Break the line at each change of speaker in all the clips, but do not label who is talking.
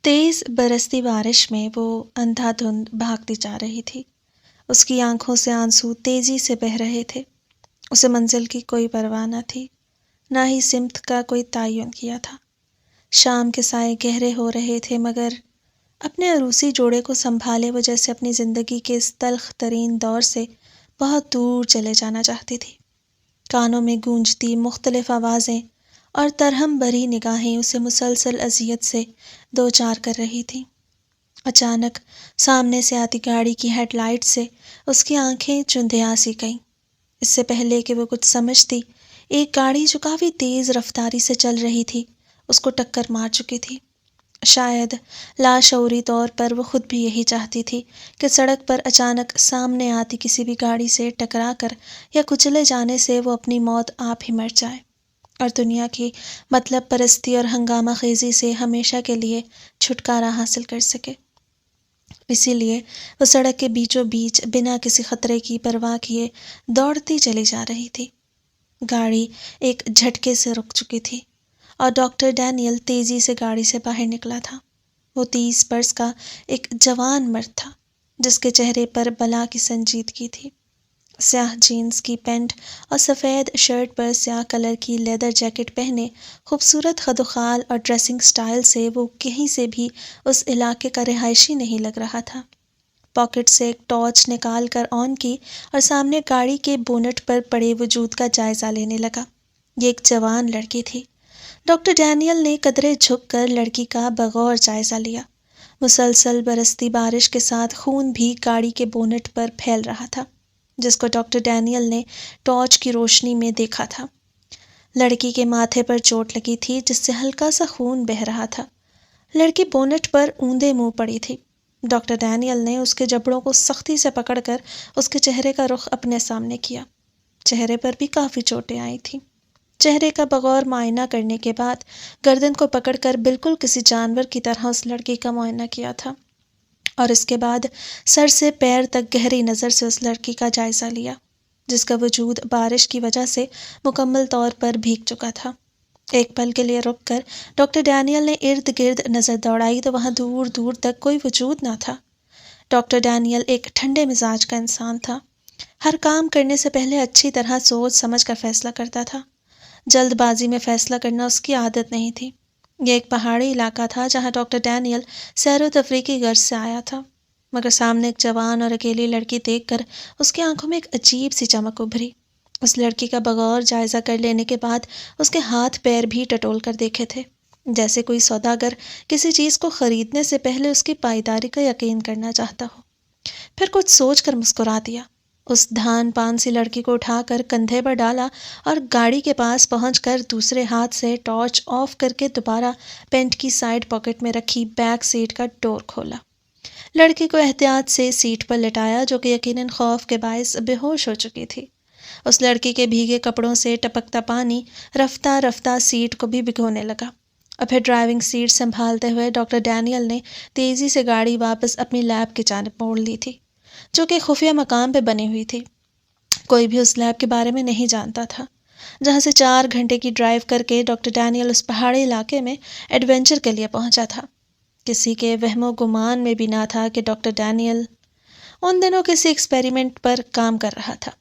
تیز برستی بارش میں وہ اندھا دھند بھاگتی جا رہی تھی۔ اس کی آنکھوں سے آنسو تیزی سے بہہ رہے تھے۔ اسے منزل کی کوئی پرواہ نہ تھی، نہ ہی سمت کا کوئی تعین کیا تھا۔ شام کے سائے گہرے ہو رہے تھے، مگر اپنے عروسی جوڑے کو سنبھالے وہ جیسے اپنی زندگی کے اس تلخ ترین دور سے بہت دور چلے جانا چاہتی تھی۔ کانوں میں گونجتی مختلف آوازیں اور ترہم بھری نگاہیں اسے مسلسل اذیت سے دوچار کر رہی تھیں۔ اچانک سامنے سے آتی گاڑی کی ہیڈ لائٹ سے اس کی آنکھیں چندھیا سی گئیں۔ اس سے پہلے کہ وہ کچھ سمجھتی، ایک گاڑی جو کافی تیز رفتاری سے چل رہی تھی اس کو ٹکر مار چکی تھی۔ شاید لاشعوری طور پر وہ خود بھی یہی چاہتی تھی کہ سڑک پر اچانک سامنے آتی کسی بھی گاڑی سے ٹکرا کر یا کچلے جانے سے وہ اپنی موت آپ ہی مر جائے اور دنیا کی مطلب پرستی اور ہنگامہ خیزی سے ہمیشہ کے لیے چھٹکارا حاصل کر سکے۔ اسی لیے وہ سڑک کے بیچوں بیچ بنا کسی خطرے کی پرواہ کیے دوڑتی چلی جا رہی تھی۔ گاڑی ایک جھٹکے سے رک چکی تھی اور ڈاکٹر ڈینیل تیزی سے گاڑی سے باہر نکلا تھا۔ وہ 30 برس کا ایک جوان مرد تھا جس کے چہرے پر بلا کی سنجیدگی تھی۔ سیاہ جینز کی پینٹ اور سفید شرٹ پر سیاہ کلر کی لیدر جیکٹ پہنے خوبصورت خد و خال اور ڈریسنگ سٹائل سے وہ کہیں سے بھی اس علاقے کا رہائشی نہیں لگ رہا تھا۔ پاکٹ سے ایک ٹارچ نکال کر آن کی اور سامنے گاڑی کے بونٹ پر پڑے وجود کا جائزہ لینے لگا۔ یہ ایک جوان لڑکی تھی۔ ڈاکٹر ڈینیل نے قدرے جھک کر لڑکی کا بغور جائزہ لیا۔ مسلسل برستی بارش کے ساتھ خون بھی گاڑی کے بونٹ پر پھیل رہا تھا، جس کو ڈاکٹر ڈینیل نے ٹارچ کی روشنی میں دیکھا تھا۔ لڑکی کے ماتھے پر چوٹ لگی تھی جس سے ہلکا سا خون بہہ رہا تھا۔ لڑکی بونٹ پر اوندے منہ پڑی تھی۔ ڈاکٹر ڈینیل نے اس کے جبڑوں کو سختی سے پکڑ کر اس کے چہرے کا رخ اپنے سامنے کیا۔ چہرے پر بھی کافی چوٹیں آئی تھیں۔ چہرے کا بغور معائنہ کرنے کے بعد گردن کو پکڑ کر بالکل کسی جانور کی طرح اس لڑکی کا معائنہ کیا تھا اور اس کے بعد سر سے پیر تک گہری نظر سے اس لڑکی کا جائزہ لیا جس کا وجود بارش کی وجہ سے مکمل طور پر بھیگ چکا تھا۔ ایک پل کے لیے رک کر ڈاکٹر ڈینیل نے ارد گرد نظر دوڑائی تو وہاں دور دور تک کوئی وجود نہ تھا۔ ڈاکٹر ڈینیل ایک ٹھنڈے مزاج کا انسان تھا۔ ہر کام کرنے سے پہلے اچھی طرح سوچ سمجھ کر فیصلہ کرتا تھا۔ جلد بازی میں فیصلہ کرنا اس کی عادت نہیں تھی۔ یہ ایک پہاڑی علاقہ تھا جہاں ڈاکٹر ڈینیل سیر و تفریح کی غرض سے آیا تھا، مگر سامنے ایک جوان اور اکیلی لڑکی دیکھ کر اس کی آنکھوں میں ایک عجیب سی چمک ابھری۔ اس لڑکی کا بغور جائزہ کر لینے کے بعد اس کے ہاتھ پیر بھی ٹٹول کر دیکھے تھے، جیسے کوئی سوداگر کسی چیز کو خریدنے سے پہلے اس کی پائیداری کا یقین کرنا چاہتا ہو۔ پھر کچھ سوچ کر مسکرا دیا۔ اس دھان پان سی لڑکی کو اٹھا کر کندھے پر ڈالا اور گاڑی کے پاس پہنچ کر دوسرے ہاتھ سے ٹارچ آف کر کے دوبارہ پینٹ کی سائیڈ پاکٹ میں رکھی بیک سیٹ کا ڈور کھولا۔ لڑکی کو احتیاط سے سیٹ پر لٹایا جو کہ یقیناً خوف کے باعث بے ہوش ہو چکی تھی۔ اس لڑکی کے بھیگے کپڑوں سے ٹپکتا پانی رفتہ رفتہ سیٹ کو بھی بھگونے لگا اور پھر ڈرائیونگ سیٹ سنبھالتے ہوئے ڈاکٹر ڈینیل نے تیزی سے گاڑی واپس اپنی لیب کی جانب موڑ لی تھی جو کہ خفیہ مقام پہ بنی ہوئی تھی۔ کوئی بھی اس لیب کے بارے میں نہیں جانتا تھا، جہاں سے 4 گھنٹے کی ڈرائیو کر کے ڈاکٹر ڈینیل اس پہاڑی علاقے میں ایڈونچر کے لیے پہنچا تھا۔ کسی کے وہم و گمان میں بھی نہ تھا کہ ڈاکٹر ڈینیل ان دنوں کسی ایکسپیریمنٹ پر کام کر رہا تھا۔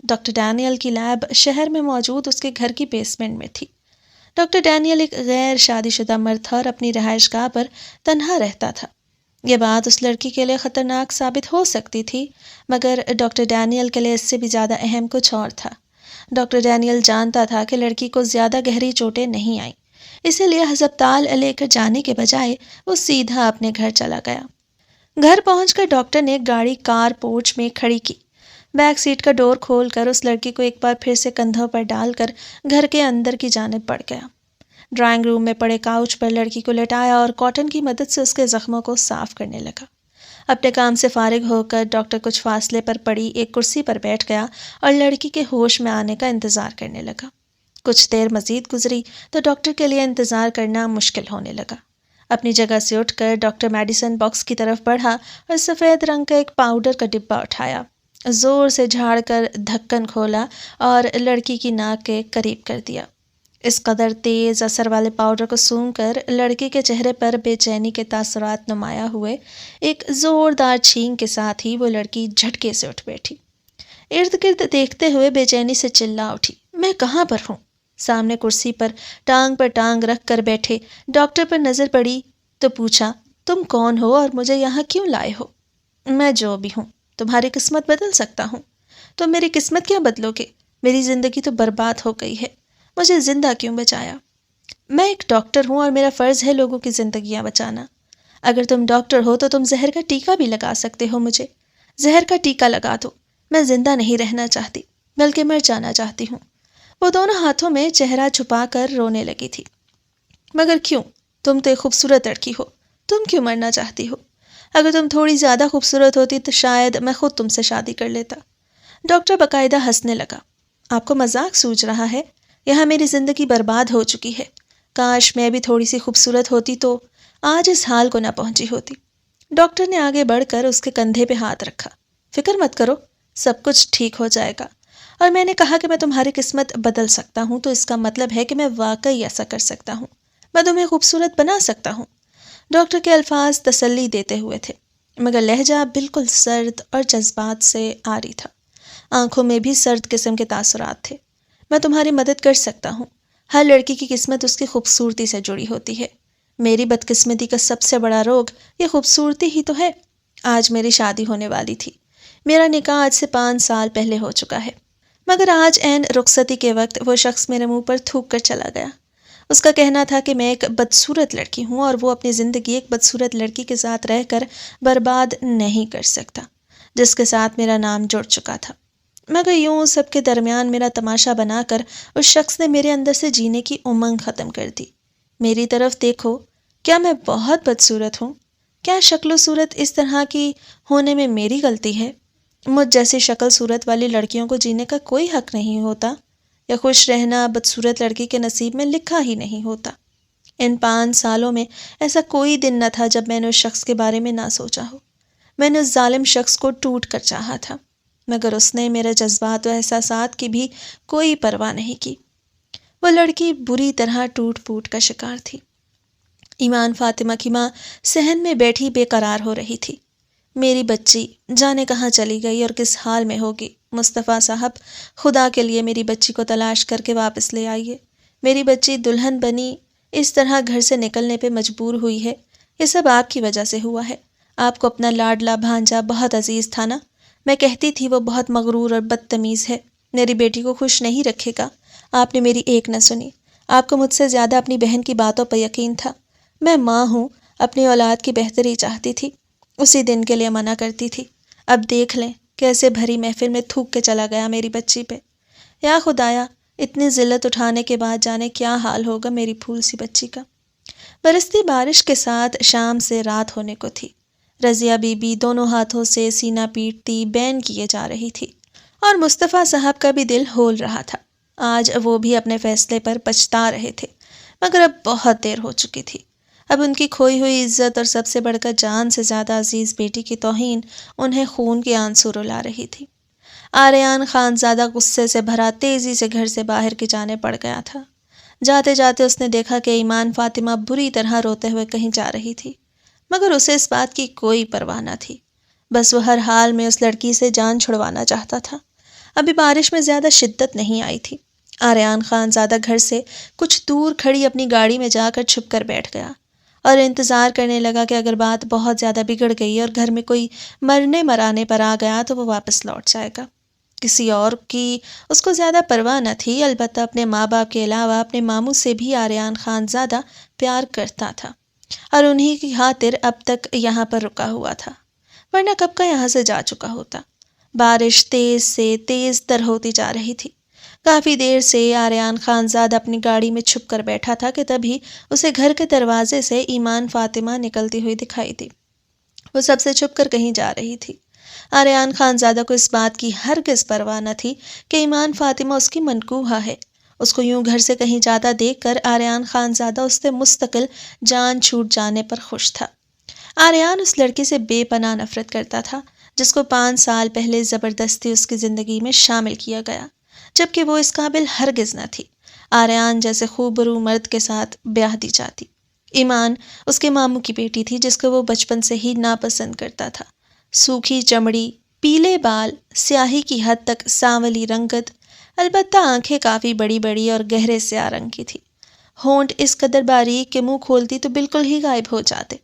ڈاکٹر ڈینیل کی لیب شہر میں موجود اس کے گھر کی بیسمنٹ میں تھی۔ ڈاکٹر ڈینیل ایک غیر شادی شدہ مرد تھا اور اپنی رہائش گاہ پر تنہا رہتا تھا۔ یہ بات اس لڑکی کے لیے خطرناک ثابت ہو سکتی تھی، مگر ڈاکٹر ڈینیل کے لیے اس سے بھی زیادہ اہم کچھ اور تھا۔ ڈاکٹر ڈینیل جانتا تھا کہ لڑکی کو زیادہ گہری چوٹیں نہیں آئیں، اسی لیے ہسپتال لے کر جانے کے بجائے وہ سیدھا اپنے گھر چلا گیا۔ گھر پہنچ کر ڈاکٹر نے گاڑی کار پورچ میں کھڑی کی، بیک سیٹ کا ڈور کھول کر اس لڑکی کو ایک بار پھر سے کندھوں پر ڈال کر گھر کے اندر کی جانب بڑھ گیا۔ ڈرائنگ روم میں پڑے کاؤچ پر لڑکی کو لٹایا اور کاٹن کی مدد سے اس کے زخموں کو صاف کرنے لگا۔ اپنے کام سے فارغ ہو کر ڈاکٹر کچھ فاصلے پر پڑی ایک کرسی پر بیٹھ گیا اور لڑکی کے ہوش میں آنے کا انتظار کرنے لگا۔ کچھ دیر مزید گزری تو ڈاکٹر کے لیے انتظار کرنا مشکل ہونے لگا۔ اپنی جگہ سے اٹھ کر ڈاکٹر میڈیسن باکس کی طرف بڑھا اور سفید رنگ کا ایک پاؤڈر کا ڈبہ اٹھایا، زور سے جھاڑ کر ڈھکن کھولا اور لڑکی کی ناک کے قریب کر دیا۔ اس قدر تیز اثر والے پاؤڈر کو سونگھ کر لڑکی کے چہرے پر بے چینی کے تاثرات نمایاں ہوئے۔ ایک زوردار چھینک کے ساتھ ہی وہ لڑکی جھٹکے سے اٹھ بیٹھی۔ ارد گرد دیکھتے ہوئے بے چینی سے چلا اٹھی، میں کہاں پر ہوں؟ سامنے کرسی پر ٹانگ رکھ کر بیٹھے ڈاکٹر پر نظر پڑی تو پوچھا، تم کون ہو اور مجھے یہاں کیوں لائے ہو؟ میں جو بھی ہوں، تمہاری قسمت بدل سکتا ہوں۔ تم میری قسمت کیا بدلو گے؟ میری زندگی تو برباد ہو گئی ہے، مجھے زندہ کیوں بچایا؟ میں ایک ڈاکٹر ہوں اور میرا فرض ہے لوگوں کی زندگیاں بچانا۔ اگر تم ڈاکٹر ہو تو تم زہر کا ٹیکا بھی لگا سکتے ہو مجھے۔ زہر کا ٹیکا لگا دو، میں زندہ نہیں رہنا چاہتی بلکہ مر جانا چاہتی ہوں۔ وہ دونوں ہاتھوں میں چہرہ چھپا کر رونے لگی تھی۔ مگر کیوں؟ تم تو ایک خوبصورت لڑکی ہو، تم کیوں مرنا چاہتی ہو؟ اگر تم تھوڑی زیادہ خوبصورت ہوتی تو شاید میں خود تم سے شادی کر لیتا۔ ڈاکٹر باقاعدہ ہنسنے لگا۔ آپ کو مذاق سوچ رہا ہے؟ یہاں میری زندگی برباد ہو چکی ہے۔ کاش میں بھی تھوڑی سی خوبصورت ہوتی تو آج اس حال کو نہ پہنچی ہوتی۔ ڈاکٹر نے آگے بڑھ کر اس کے کندھے پہ ہاتھ رکھا۔ فکر مت کرو، سب کچھ ٹھیک ہو جائے گا۔ اور میں نے کہا کہ میں تمہاری قسمت بدل سکتا ہوں تو اس کا مطلب ہے کہ میں واقعی ایسا کر سکتا ہوں، میں تمہیں خوبصورت بنا سکتا ہوں۔ ڈاکٹر کے الفاظ تسلی دیتے ہوئے تھے مگر لہجہ بالکل سرد اور جذبات سے عاری تھا۔ آنکھوں میں بھی سرد قسم کے تاثرات تھے۔ میں تمہاری مدد کر سکتا ہوں۔ ہر لڑکی کی قسمت اس کی خوبصورتی سے جڑی ہوتی ہے۔ میری بدقسمتی کا سب سے بڑا روگ یہ خوبصورتی ہی تو ہے۔ آج میری شادی ہونے والی تھی، میرا نکاح آج سے 5 سال پہلے ہو چکا ہے، مگر آج عین رخصتی کے وقت وہ شخص میرے منہ پر تھوک کر چلا گیا۔ اس کا کہنا تھا کہ میں ایک بدصورت لڑکی ہوں اور وہ اپنی زندگی ایک بدصورت لڑکی کے ساتھ رہ کر برباد نہیں کر سکتا جس کے ساتھ میرا نام جڑ چکا تھا۔ مگر یوں سب کے درمیان میرا تماشا بنا کر اس شخص نے میرے اندر سے جینے کی امنگ ختم کر دی۔ میری طرف دیکھو، کیا میں بہت بدصورت ہوں؟ کیا شکل و صورت اس طرح کی ہونے میں میری غلطی ہے؟ مجھ جیسی شکل صورت والی لڑکیوں کو جینے کا کوئی حق نہیں ہوتا، یا خوش رہنا بدصورت لڑکی کے نصیب میں لکھا ہی نہیں ہوتا۔ ان 5 سالوں میں ایسا کوئی دن نہ تھا جب میں نے اس شخص کے بارے میں نہ سوچا ہو۔ میں نے اس ظالم شخص کو ٹوٹ کر چاہا تھا، مگر اس نے میرے جذبات و احساسات کی بھی کوئی پرواہ نہیں کی۔ وہ لڑکی بری طرح ٹوٹ پوٹ کا شکار تھی۔ ایمان فاطمہ کی ماں صحن میں بیٹھی بے قرار ہو رہی تھی۔ میری بچی جانے کہاں چلی گئی اور کس حال میں ہوگی؟ مصطفیٰ صاحب، خدا کے لیے میری بچی کو تلاش کر کے واپس لے آئیے۔ میری بچی دلہن بنی اس طرح گھر سے نکلنے پہ مجبور ہوئی ہے، یہ سب آپ کی وجہ سے ہوا ہے۔ آپ کو اپنا لاڈلا بھانجا بہت عزیز تھا نا؟ میں کہتی تھی وہ بہت مغرور اور بدتمیز ہے، میری بیٹی کو خوش نہیں رکھے گا۔ آپ نے میری ایک نہ سنی۔ آپ کو مجھ سے زیادہ اپنی بہن کی باتوں پر یقین تھا۔ میں ماں ہوں، اپنی اولاد کی بہتری چاہتی تھی، اسی دن کے لیے منع کرتی تھی۔ اب دیکھ لیں کیسے بھری محفل میں تھوک کے چلا گیا میری بچی پہ۔ یا خدایا، اتنی ذلت اٹھانے کے بعد جانے کیا حال ہوگا میری پھول سی بچی کا۔ برستی بارش کے ساتھ شام سے رات ہونے کو تھی۔ رضیہ بی بی دونوں ہاتھوں سے سینہ پیٹتی بین کیے جا رہی تھی اور مصطفیٰ صاحب کا بھی دل ہول رہا تھا۔ آج وہ بھی اپنے فیصلے پر پچھتا رہے تھے، مگر اب بہت دیر ہو چکی تھی۔ اب ان کی کھوئی ہوئی عزت اور سب سے بڑھ کر جان سے زیادہ عزیز بیٹی کی توہین انہیں خون کے آنسو رلا رہی تھی۔ آریان خانزادہ غصے سے بھرا تیزی سے گھر سے باہر کی جانب بڑھ گیا تھا۔ جاتے جاتے اس نے دیکھا کہ ایمان فاطمہ بری طرح روتے ہوئے کہیں جا رہی تھی، مگر اسے اس بات کی کوئی پرواہ نہ تھی۔ بس وہ ہر حال میں اس لڑکی سے جان چھڑوانا چاہتا تھا۔ ابھی بارش میں زیادہ شدت نہیں آئی تھی۔ آریان خانزادہ گھر سے کچھ دور کھڑی اپنی گاڑی میں جا کر چھپ کر بیٹھ گیا اور انتظار کرنے لگا کہ اگر بات بہت زیادہ بگڑ گئی اور گھر میں کوئی مرنے مرانے پر آ گیا تو وہ واپس لوٹ جائے گا۔ کسی اور کی اس کو زیادہ پرواہ نہ تھی، البتہ اپنے ماں باپ کے علاوہ اپنے ماموں سے بھی آریان خانزادہ پیار کرتا تھا اور انہی کی خاطر اب تک یہاں پر رکا ہوا تھا، ورنہ کب کا یہاں سے جا چکا ہوتا۔ بارش تیز سے تیز تر ہوتی جا رہی تھی۔ کافی دیر سے آریان خانزادہ اپنی گاڑی میں چھپ کر بیٹھا تھا کہ تبھی اسے گھر کے دروازے سے ایمان فاطمہ نکلتی ہوئی دکھائی دی۔ وہ سب سے چھپ کر کہیں جا رہی تھی۔ آریان خانزادہ کو اس بات کی ہرگز پرواہ نہ تھی کہ ایمان فاطمہ اس کی منکوحہ ہے۔ اس کو یوں گھر سے کہیں جاتا دیکھ کر آریان خانزادہ اس سے مستقل جان چھوٹ جانے پر خوش تھا۔ آریان اس لڑکی سے بے پناہ نفرت کرتا تھا جس کو 5 سال پہلے زبردستی اس کی زندگی میں شامل کیا گیا، جبکہ وہ اس قابل ہرگز نہ تھی۔ آریان جیسے خوبرو مرد کے ساتھ بیاہ دی جاتی۔ ایمان اس کے ماموں کی بیٹی تھی جس کو وہ بچپن سے ہی ناپسند کرتا تھا۔ سوکھی چمڑی، پیلے بال، سیاہی کی حد تک سانولی رنگت، البتہ آنکھیں کافی بڑی بڑی اور گہرے سیاہ رنگ کی تھی۔ ہونٹ اس قدر باریک کہ منہ کھولتی تو بالکل ہی غائب ہو جاتے۔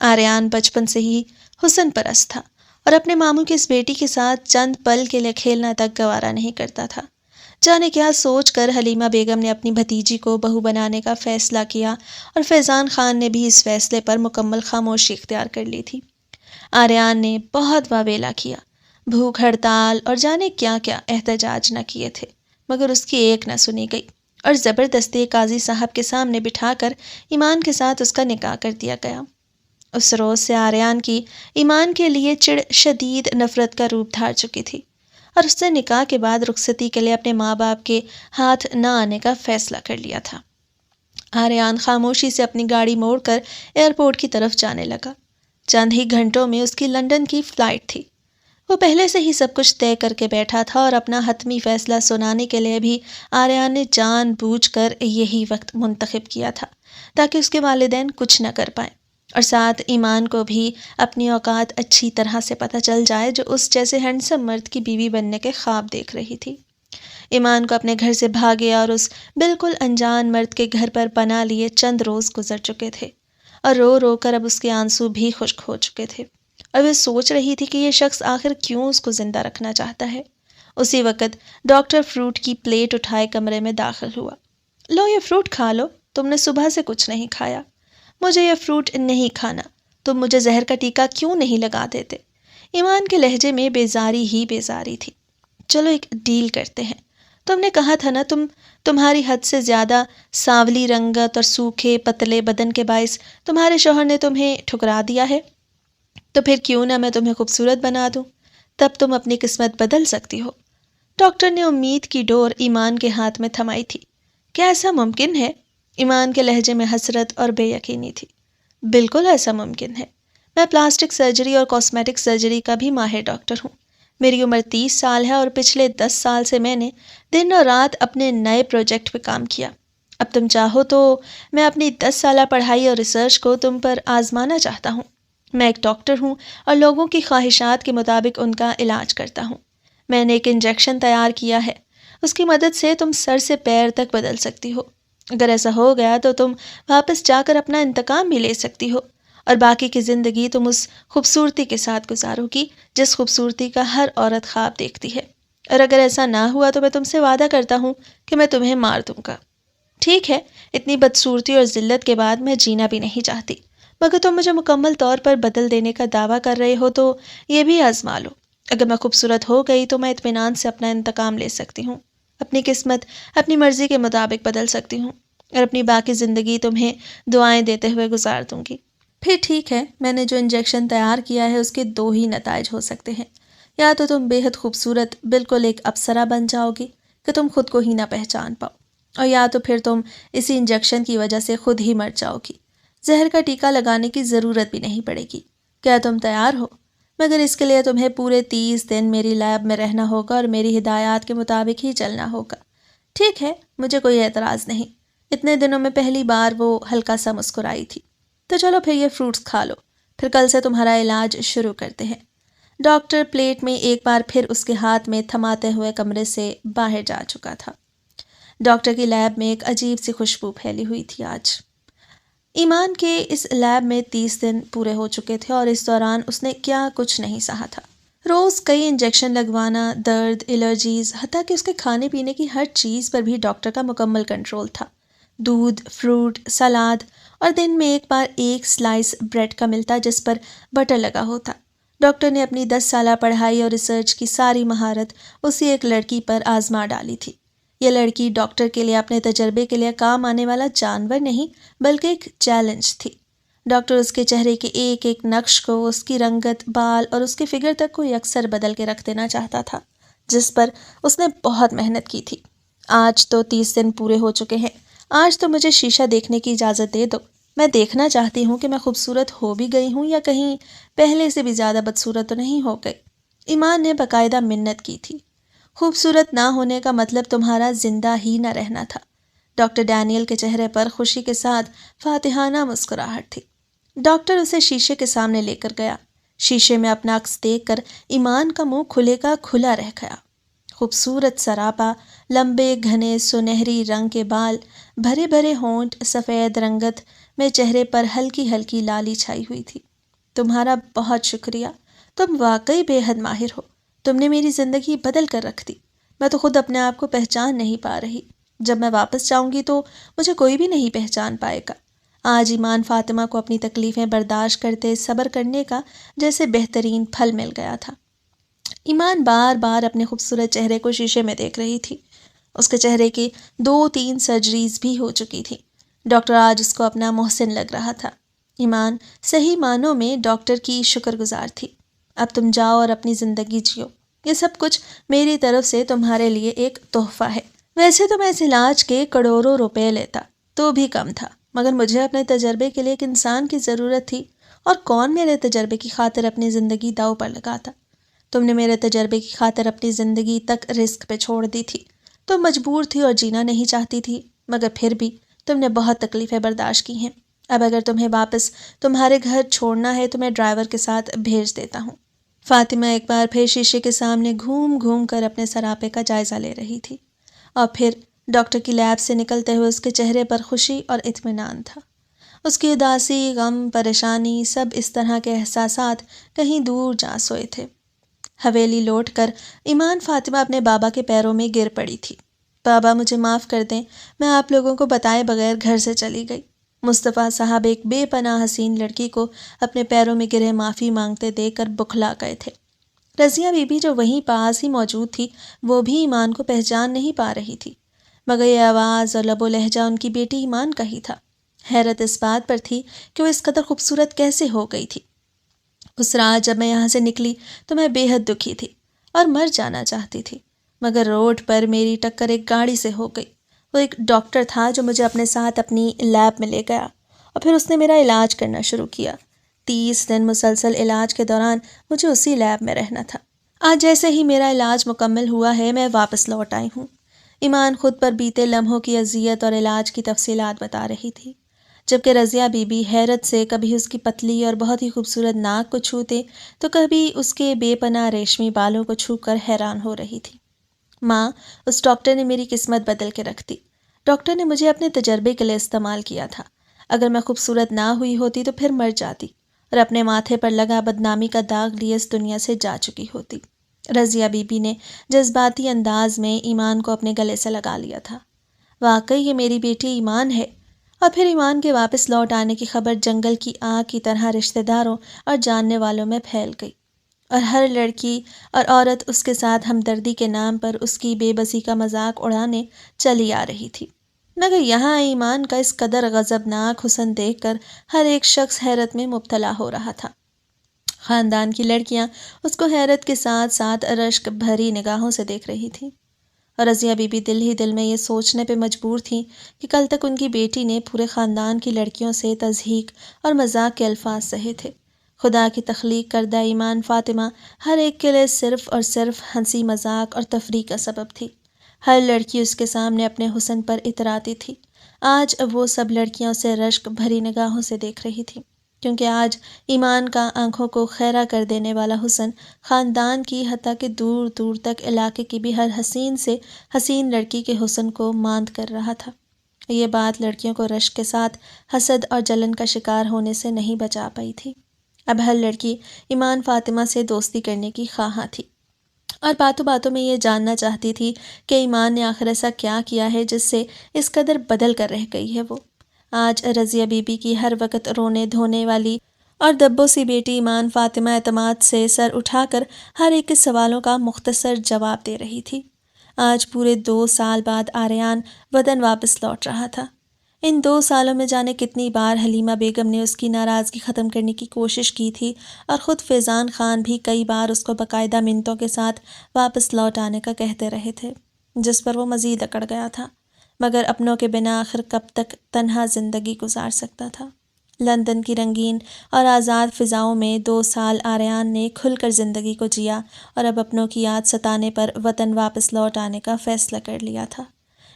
آریان بچپن سے ہی حسن پرست تھا اور اپنے ماموں کی اس بیٹی کے ساتھ چند پل کے لیے کھیلنا تک گوارا نہیں کرتا تھا۔ جانے کیا سوچ کر حلیمہ بیگم نے اپنی بھتیجی کو بہو بنانے کا فیصلہ کیا اور فیضان خان نے بھی اس فیصلے پر مکمل خاموشی اختیار کر لی تھی۔ آریان نے بہت واویلا کیا، بھوک ہڑتال اور جانے کیا کیا احتجاج نہ کیے تھے، مگر اس کی ایک نہ سنی گئی اور زبردستی قاضی صاحب کے سامنے بٹھا کر ایمان کے ساتھ اس کا نکاح کر دیا گیا۔ اس روز سے آریان کی ایمان کے لیے چڑ شدید نفرت کا روپ دھار چکی تھی اور اس نے نکاح کے بعد رخصتی کے لیے اپنے ماں باپ کے ہاتھ نہ آنے کا فیصلہ کر لیا تھا۔ آریان خاموشی سے اپنی گاڑی موڑ کر ایئرپورٹ کی طرف جانے لگا۔ چند ہی گھنٹوں میں اس کی لندن کی فلائٹ تھی۔ وہ پہلے سے ہی سب کچھ طے کر کے بیٹھا تھا اور اپنا حتمی فیصلہ سنانے کے لیے بھی آریان نے جان بوجھ کر یہی وقت منتخب کیا تھا تاکہ اس کے والدین کچھ نہ کر پائیں اور ساتھ ایمان کو بھی اپنی اوقات اچھی طرح سے پتہ چل جائے جو اس جیسے ہینڈسم مرد کی بیوی بننے کے خواب دیکھ رہی تھی۔ ایمان کو اپنے گھر سے بھاگے اور اس بالکل انجان مرد کے گھر پر پناہ لیے چند روز گزر چکے تھے اور رو رو کر اب اس کے آنسو بھی خشک ہو چکے تھے اور وہ سوچ رہی تھی کہ یہ شخص آخر کیوں اس کو زندہ رکھنا چاہتا ہے۔ اسی وقت ڈاکٹر فروٹ کی پلیٹ اٹھائے کمرے میں داخل ہوا۔ لو یہ فروٹ کھا لو، تم نے صبح سے کچھ نہیں کھایا۔ مجھے یہ فروٹ نہیں کھانا، تم مجھے زہر کا ٹیکہ کیوں نہیں لگا دیتے؟ ایمان کے لہجے میں بیزاری ہی بیزاری تھی۔ چلو ایک ڈیل کرتے ہیں، تم نے کہا تھا نا تمہاری حد سے زیادہ سانولی رنگت اور سوکھے پتلے بدن کے باعث تمہارے شوہر نے تمہیں ٹھکرا دیا ہے، تو پھر کیوں نہ میں تمہیں خوبصورت بنا دوں، تب تم اپنی قسمت بدل سکتی ہو۔ ڈاکٹر نے امید کی ڈور ایمان کے ہاتھ میں تھمائی تھی۔ کیا ایسا ممکن ہے؟ ایمان کے لہجے میں حسرت اور بے یقینی تھی۔ بالکل ایسا ممکن ہے، میں پلاسٹک سرجری اور کاسمیٹک سرجری کا بھی ماہر ڈاکٹر ہوں۔ میری عمر 30 سال ہے اور پچھلے 10 سال سے میں نے دن اور رات اپنے نئے پروجیکٹ پہ کام کیا۔ اب تم چاہو تو میں اپنی 10 سالہ پڑھائی اور ریسرچ کو تم پر آزمانا چاہتا ہوں۔ میں ایک ڈاکٹر ہوں اور لوگوں کی خواہشات کے مطابق ان کا علاج کرتا ہوں۔ میں نے ایک انجیکشن تیار کیا ہے، اس کی مدد سے تم سر سے پیر تک بدل سکتی ہو۔ اگر ایسا ہو گیا تو تم واپس جا کر اپنا انتقام بھی لے سکتی ہو اور باقی کی زندگی تم اس خوبصورتی کے ساتھ گزارو گی جس خوبصورتی کا ہر عورت خواب دیکھتی ہے، اور اگر ایسا نہ ہوا تو میں تم سے وعدہ کرتا ہوں کہ میں تمہیں مار دوں گا۔ ٹھیک ہے، اتنی بدصورتی اور ذلت کے بعد میں جینا بھی نہیں چاہتی، مگر تم مجھے مکمل طور پر بدل دینے کا دعویٰ کر رہے ہو تو یہ بھی آزما لو۔ اگر میں خوبصورت ہو گئی تو میں اطمینان سے اپنا انتقام لے سکتی ہوں، اپنی قسمت اپنی مرضی کے مطابق بدل سکتی ہوں اور اپنی باقی زندگی تمہیں دعائیں دیتے ہوئے گزار دوں گی۔ پھر ٹھیک ہے، میں نے جو انجیکشن تیار کیا ہے اس کے 2 ہی نتائج ہو سکتے ہیں، یا تو تم بے حد خوبصورت بالکل ایک اپسرا بن جاؤ گی کہ تم خود کو ہی نہ پہچان پاؤ، اور یا تو پھر تم اسی انجیکشن کی وجہ سے خود ہی مر جاؤ گی۔ زہر کا ٹیکہ لگانے کی ضرورت بھی نہیں پڑے گی۔ کیا تم تیار ہو؟ مگر اس کے لیے تمہیں پورے 30 دن میری لیب میں رہنا ہوگا اور میری ہدایات کے مطابق ہی چلنا ہوگا۔ ٹھیک ہے، مجھے کوئی اعتراض نہیں۔ اتنے دنوں میں پہلی بار وہ ہلکا سا مسکرائی تھی۔ تو چلو پھر یہ فروٹس کھا لو، پھر کل سے تمہارا علاج شروع کرتے ہیں۔ ڈاکٹر پلیٹ میں ایک بار پھر اس کے ہاتھ میں تھماتے ہوئے کمرے سے باہر جا چکا تھا۔ ڈاکٹر کی لیب میں ایک عجیب سی خوشبو پھیلی ہوئی تھی آج۔ ایمان کے اس لیب میں 30 دن پورے ہو چکے تھے اور اس دوران اس نے کیا کچھ نہیں سہا تھا۔ روز کئی انجیکشن لگوانا، درد، الرجیز، حتیٰ کہ اس کے کھانے پینے کی ہر چیز پر بھی ڈاکٹر کا مکمل کنٹرول تھا۔ دودھ، فروٹ، سلاد اور دن میں ایک بار ایک سلائس بریڈ کا ملتا جس پر بٹر لگا ہوتا۔ ڈاکٹر نے اپنی 10 سالہ پڑھائی اور ریسرچ کی ساری مہارت اسی ایک لڑکی پر آزما ڈالی تھی۔ یہ لڑکی ڈاکٹر کے لیے اپنے تجربے کے لیے کام آنے والا جانور نہیں بلکہ ایک چیلنج تھی۔ ڈاکٹر اس کے چہرے کے ایک ایک نقش کو، اس کی رنگت، بال اور اس کے فگر تک کو یکسر بدل کے رکھ دینا چاہتا تھا، جس پر اس نے بہت محنت کی تھی۔ آج تو 30 دن پورے ہو چکے ہیں، آج تو مجھے شیشہ دیکھنے کی اجازت دے دو۔ میں دیکھنا چاہتی ہوں کہ میں خوبصورت ہو بھی گئی ہوں یا کہیں پہلے سے بھی زیادہ بدصورت تو نہیں ہو گئی۔ ایمان نے باقاعدہ منت کی تھی۔ خوبصورت نہ ہونے کا مطلب تمہارا زندہ ہی نہ رہنا تھا۔ ڈاکٹر ڈینیل کے چہرے پر خوشی کے ساتھ فاتحانہ مسکراہٹ تھی۔ ڈاکٹر اسے شیشے کے سامنے لے کر گیا۔ شیشے میں اپنا عکس دیکھ کر ایمان کا منہ کھلے کا کھلا رہ گیا۔ خوبصورت سراپا، لمبے گھنے سنہری رنگ کے بال، بھرے بھرے ہونٹ، سفید رنگت میں چہرے پر ہلکی ہلکی لالی چھائی ہوئی تھی۔ تمہارا بہت شکریہ، تم واقعی بے حد ماہر ہو، تم نے میری زندگی بدل کر رکھ دی۔ میں تو خود اپنے آپ کو پہچان نہیں پا رہی، جب میں واپس جاؤں گی تو مجھے کوئی بھی نہیں پہچان پائے گا۔ آج ایمان فاطمہ کو اپنی تکلیفیں برداشت کرتے صبر کرنے کا جیسے بہترین پھل مل گیا تھا۔ ایمان بار بار اپنے خوبصورت چہرے کو شیشے میں دیکھ رہی تھی۔ اس کے چہرے کی 2-3 سرجریز بھی ہو چکی تھی۔ ڈاکٹر آج اس کو اپنا محسن لگ رہا تھا۔ ایمان صحیح معنوں میں ڈاکٹر کی شکر گزار تھی۔ اب تم جاؤ اور اپنی زندگی جیو، یہ سب کچھ میری طرف سے تمہارے لیے ایک تحفہ ہے۔ ویسے تو میں اس علاج کے کروڑوں روپے لیتا تو بھی کم تھا، مگر مجھے اپنے تجربے کے لیے ایک انسان کی ضرورت تھی، اور کون میرے تجربے کی خاطر اپنی زندگی داؤ پر لگاتا۔ تم نے میرے تجربے کی خاطر اپنی زندگی تک رسک پہ چھوڑ دی تھی۔ تم مجبور تھی اور جینا نہیں چاہتی تھی، مگر پھر بھی تم نے بہت تکلیفیں برداشت کی ہیں۔ اب اگر تمہیں واپس تمہارے گھر چھوڑنا ہے تو میں ڈرائیور کے ساتھ بھیج دیتا ہوں۔ فاطمہ ایک بار پھر شیشے کے سامنے گھوم گھوم کر اپنے سراپے کا جائزہ لے رہی تھی، اور پھر ڈاکٹر کی لیب سے نکلتے ہوئے اس کے چہرے پر خوشی اور اطمینان تھا۔ اس کی اداسی، غم، پریشانی، سب اس طرح کے احساسات کہیں دور جا سوئے تھے۔ حویلی لوٹ کر ایمان فاطمہ اپنے بابا کے پیروں میں گر پڑی تھی۔ بابا مجھے معاف کر دیں، میں آپ لوگوں کو بتائے بغیر گھر سے چلی گئی۔ مصطفیٰ صاحب ایک بے پناہ حسین لڑکی کو اپنے پیروں میں گرے معافی مانگتے دیکھ کر بکھلا گئے تھے۔ رضیہ بی بی جو وہیں پاس ہی موجود تھی، وہ بھی ایمان کو پہچان نہیں پا رہی تھی، مگر یہ آواز اور لب و لہجہ ان کی بیٹی ایمان کا ہی تھا۔ حیرت اس بات پر تھی کہ وہ اس قدر خوبصورت کیسے ہو گئی تھی۔ اس رات جب میں یہاں سے نکلی تو میں بے حد دکھی تھی اور مر جانا چاہتی تھی، مگر روڈ پر میری ٹکر ایک گاڑی سے ہو گئی۔ وہ ایک ڈاکٹر تھا جو مجھے اپنے ساتھ اپنی لیب میں لے گیا، اور پھر اس نے میرا علاج کرنا شروع کیا۔ 30 دن مسلسل علاج کے دوران مجھے اسی لیب میں رہنا تھا۔ آج جیسے ہی میرا علاج مکمل ہوا ہے، میں واپس لوٹ آئی ہوں۔ ایمان خود پر بیتے لمحوں کی اذیت اور علاج کی تفصیلات بتا رہی تھی، جبکہ رضیہ بی بی حیرت سے کبھی اس کی پتلی اور بہت ہی خوبصورت ناک کو چھوتے تو کبھی اس کے بے پناہ ریشمی بالوں کو چھو کر حیران ہو رہی تھی۔ ماں، اس ڈاکٹر نے میری قسمت بدل کے رکھ دی۔ ڈاکٹر نے مجھے اپنے تجربے کے لیے استعمال کیا تھا۔ اگر میں خوبصورت نہ ہوئی ہوتی تو پھر مر جاتی، اور اپنے ماتھے پر لگا بدنامی کا داغ لیے اس دنیا سے جا چکی ہوتی۔ رضیہ بی بی نے جذباتی انداز میں ایمان کو اپنے گلے سے لگا لیا تھا۔ واقعی یہ میری بیٹی ایمان ہے۔ اور پھر ایمان کے واپس لوٹ آنے کی خبر جنگل کی آگ کی طرح رشتہ داروں اور جاننے والوں میں پھیل گئی، اور ہر لڑکی اور عورت اس کے ساتھ ہمدردی کے نام پر اس کی بے بسی کا مذاق اڑانے چلی آ رہی تھی۔ مگر یہاں ایمان کا اس قدر غضبناک حسن دیکھ کر ہر ایک شخص حیرت میں مبتلا ہو رہا تھا۔ خاندان کی لڑکیاں اس کو حیرت کے ساتھ ساتھ رشک بھری نگاہوں سے دیکھ رہی تھیں، اور رضیہ بی بی دل ہی دل میں یہ سوچنے پہ مجبور تھیں کہ کل تک ان کی بیٹی نے پورے خاندان کی لڑکیوں سے تضحیک اور مذاق کے الفاظ سہے تھے۔ خدا کی تخلیق کردہ ایمان فاطمہ ہر ایک کے لیے صرف اور صرف ہنسی مذاق اور تفریح کا سبب تھی۔ ہر لڑکی اس کے سامنے اپنے حسن پر اتراتی تھی۔ آج وہ سب لڑکیاں اسے رشک بھری نگاہوں سے دیکھ رہی تھیں، کیونکہ آج ایمان کا آنکھوں کو خیرہ کر دینے والا حسن خاندان کی، حتیٰ کہ دور دور تک علاقے کی بھی ہر حسین سے حسین لڑکی کے حسن کو ماند کر رہا تھا۔ یہ بات لڑکیوں کو رشک کے ساتھ حسد اور جلن کا شکار ہونے سے نہیں بچا پائی تھی۔ اب ہر لڑکی ایمان فاطمہ سے دوستی کرنے کی خواہاں تھی، اور باتوں باتوں میں یہ جاننا چاہتی تھی کہ ایمان نے آخر ایسا کیا کیا ہے جس سے اس قدر بدل کر رہ گئی ہے وہ۔ آج رضیہ بی بی کی ہر وقت رونے دھونے والی اور دبوں سی بیٹی ایمان فاطمہ اعتماد سے سر اٹھا کر ہر ایک کے سوالوں کا مختصر جواب دے رہی تھی۔ آج پورے 2 سال بعد آریان وطن واپس لوٹ رہا تھا۔ ان 2 سالوں میں جانے کتنی بار حلیمہ بیگم نے اس کی ناراضگی ختم کرنے کی کوشش کی تھی، اور خود فیضان خان بھی کئی بار اس کو باقاعدہ منتوں کے ساتھ واپس لوٹ آنے کا کہتے رہے تھے، جس پر وہ مزید اکڑ گیا تھا، مگر اپنوں کے بنا آخر کب تک تنہا زندگی گزار سکتا تھا۔ لندن کی رنگین اور آزاد فضاؤں میں 2 سال آریان نے کھل کر زندگی کو جیا، اور اب اپنوں کی یاد ستانے پر وطن واپس لوٹ آنے کا فیصلہ کر لیا تھا۔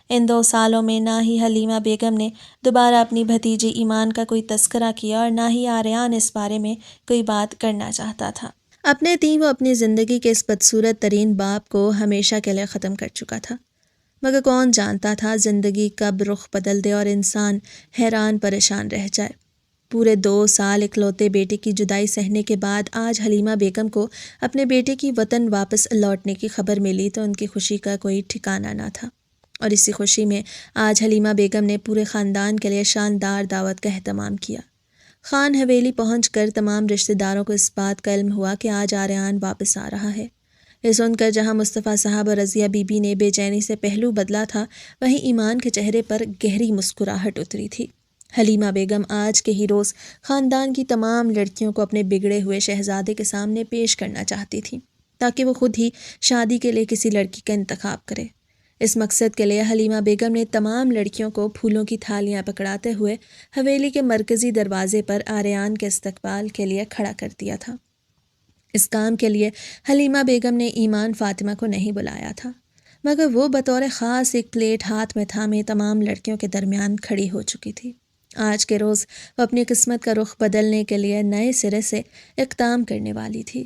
ان 2 سالوں میں نہ ہی حلیمہ بیگم نے دوبارہ اپنی بھتیجی ایمان کا کوئی تذکرہ کیا اور نہ ہی آریان اس بارے میں کوئی بات کرنا چاہتا تھا۔ اپنے تئیں وہ اپنی زندگی کے اس بدصورت ترین باب کو ہمیشہ کے لیے ختم کر چکا تھا، مگر کون جانتا تھا زندگی کب رخ بدل دے اور انسان حیران پریشان رہ جائے۔ پورے 2 سال اکلوتے بیٹے کی جدائی سہنے کے بعد آج حلیمہ بیگم کو اپنے بیٹے کی وطن واپس لوٹنے کی خبر ملی تو ان کی خوشی کا کوئی ٹھکانہ نہ تھا، اور اسی خوشی میں آج حلیمہ بیگم نے پورے خاندان کے لیے شاندار دعوت کا اہتمام کیا۔ خان حویلی پہنچ کر تمام رشتہ داروں کو اس بات کا علم ہوا کہ آج آریان واپس آ رہا ہے۔ یہ سن کر جہاں مصطفیٰ صاحب اور رضیہ بی بی نے بے چینی سے پہلو بدلا تھا، وہیں ایمان کے چہرے پر گہری مسکراہٹ اتری تھی۔ حلیمہ بیگم آج کے ہی روز خاندان کی تمام لڑکیوں کو اپنے بگڑے ہوئے شہزادے کے سامنے پیش کرنا چاہتی تھی تاکہ وہ خود ہی شادی کے لیے کسی لڑکی کا انتخاب کرے۔ اس مقصد کے لیے حلیمہ بیگم نے تمام لڑکیوں کو پھولوں کی تھالیاں پکڑاتے ہوئے حویلی کے مرکزی دروازے پر آریان کے استقبال کے لیے کھڑا کر دیا تھا۔ اس کام کے لیے حلیمہ بیگم نے ایمان فاطمہ کو نہیں بلایا تھا، مگر وہ بطور خاص ایک پلیٹ ہاتھ میں تھامے تمام لڑکیوں کے درمیان کھڑی ہو چکی تھی۔ آج کے روز وہ اپنی قسمت کا رخ بدلنے کے لیے نئے سرے سے اقدام کرنے والی تھی۔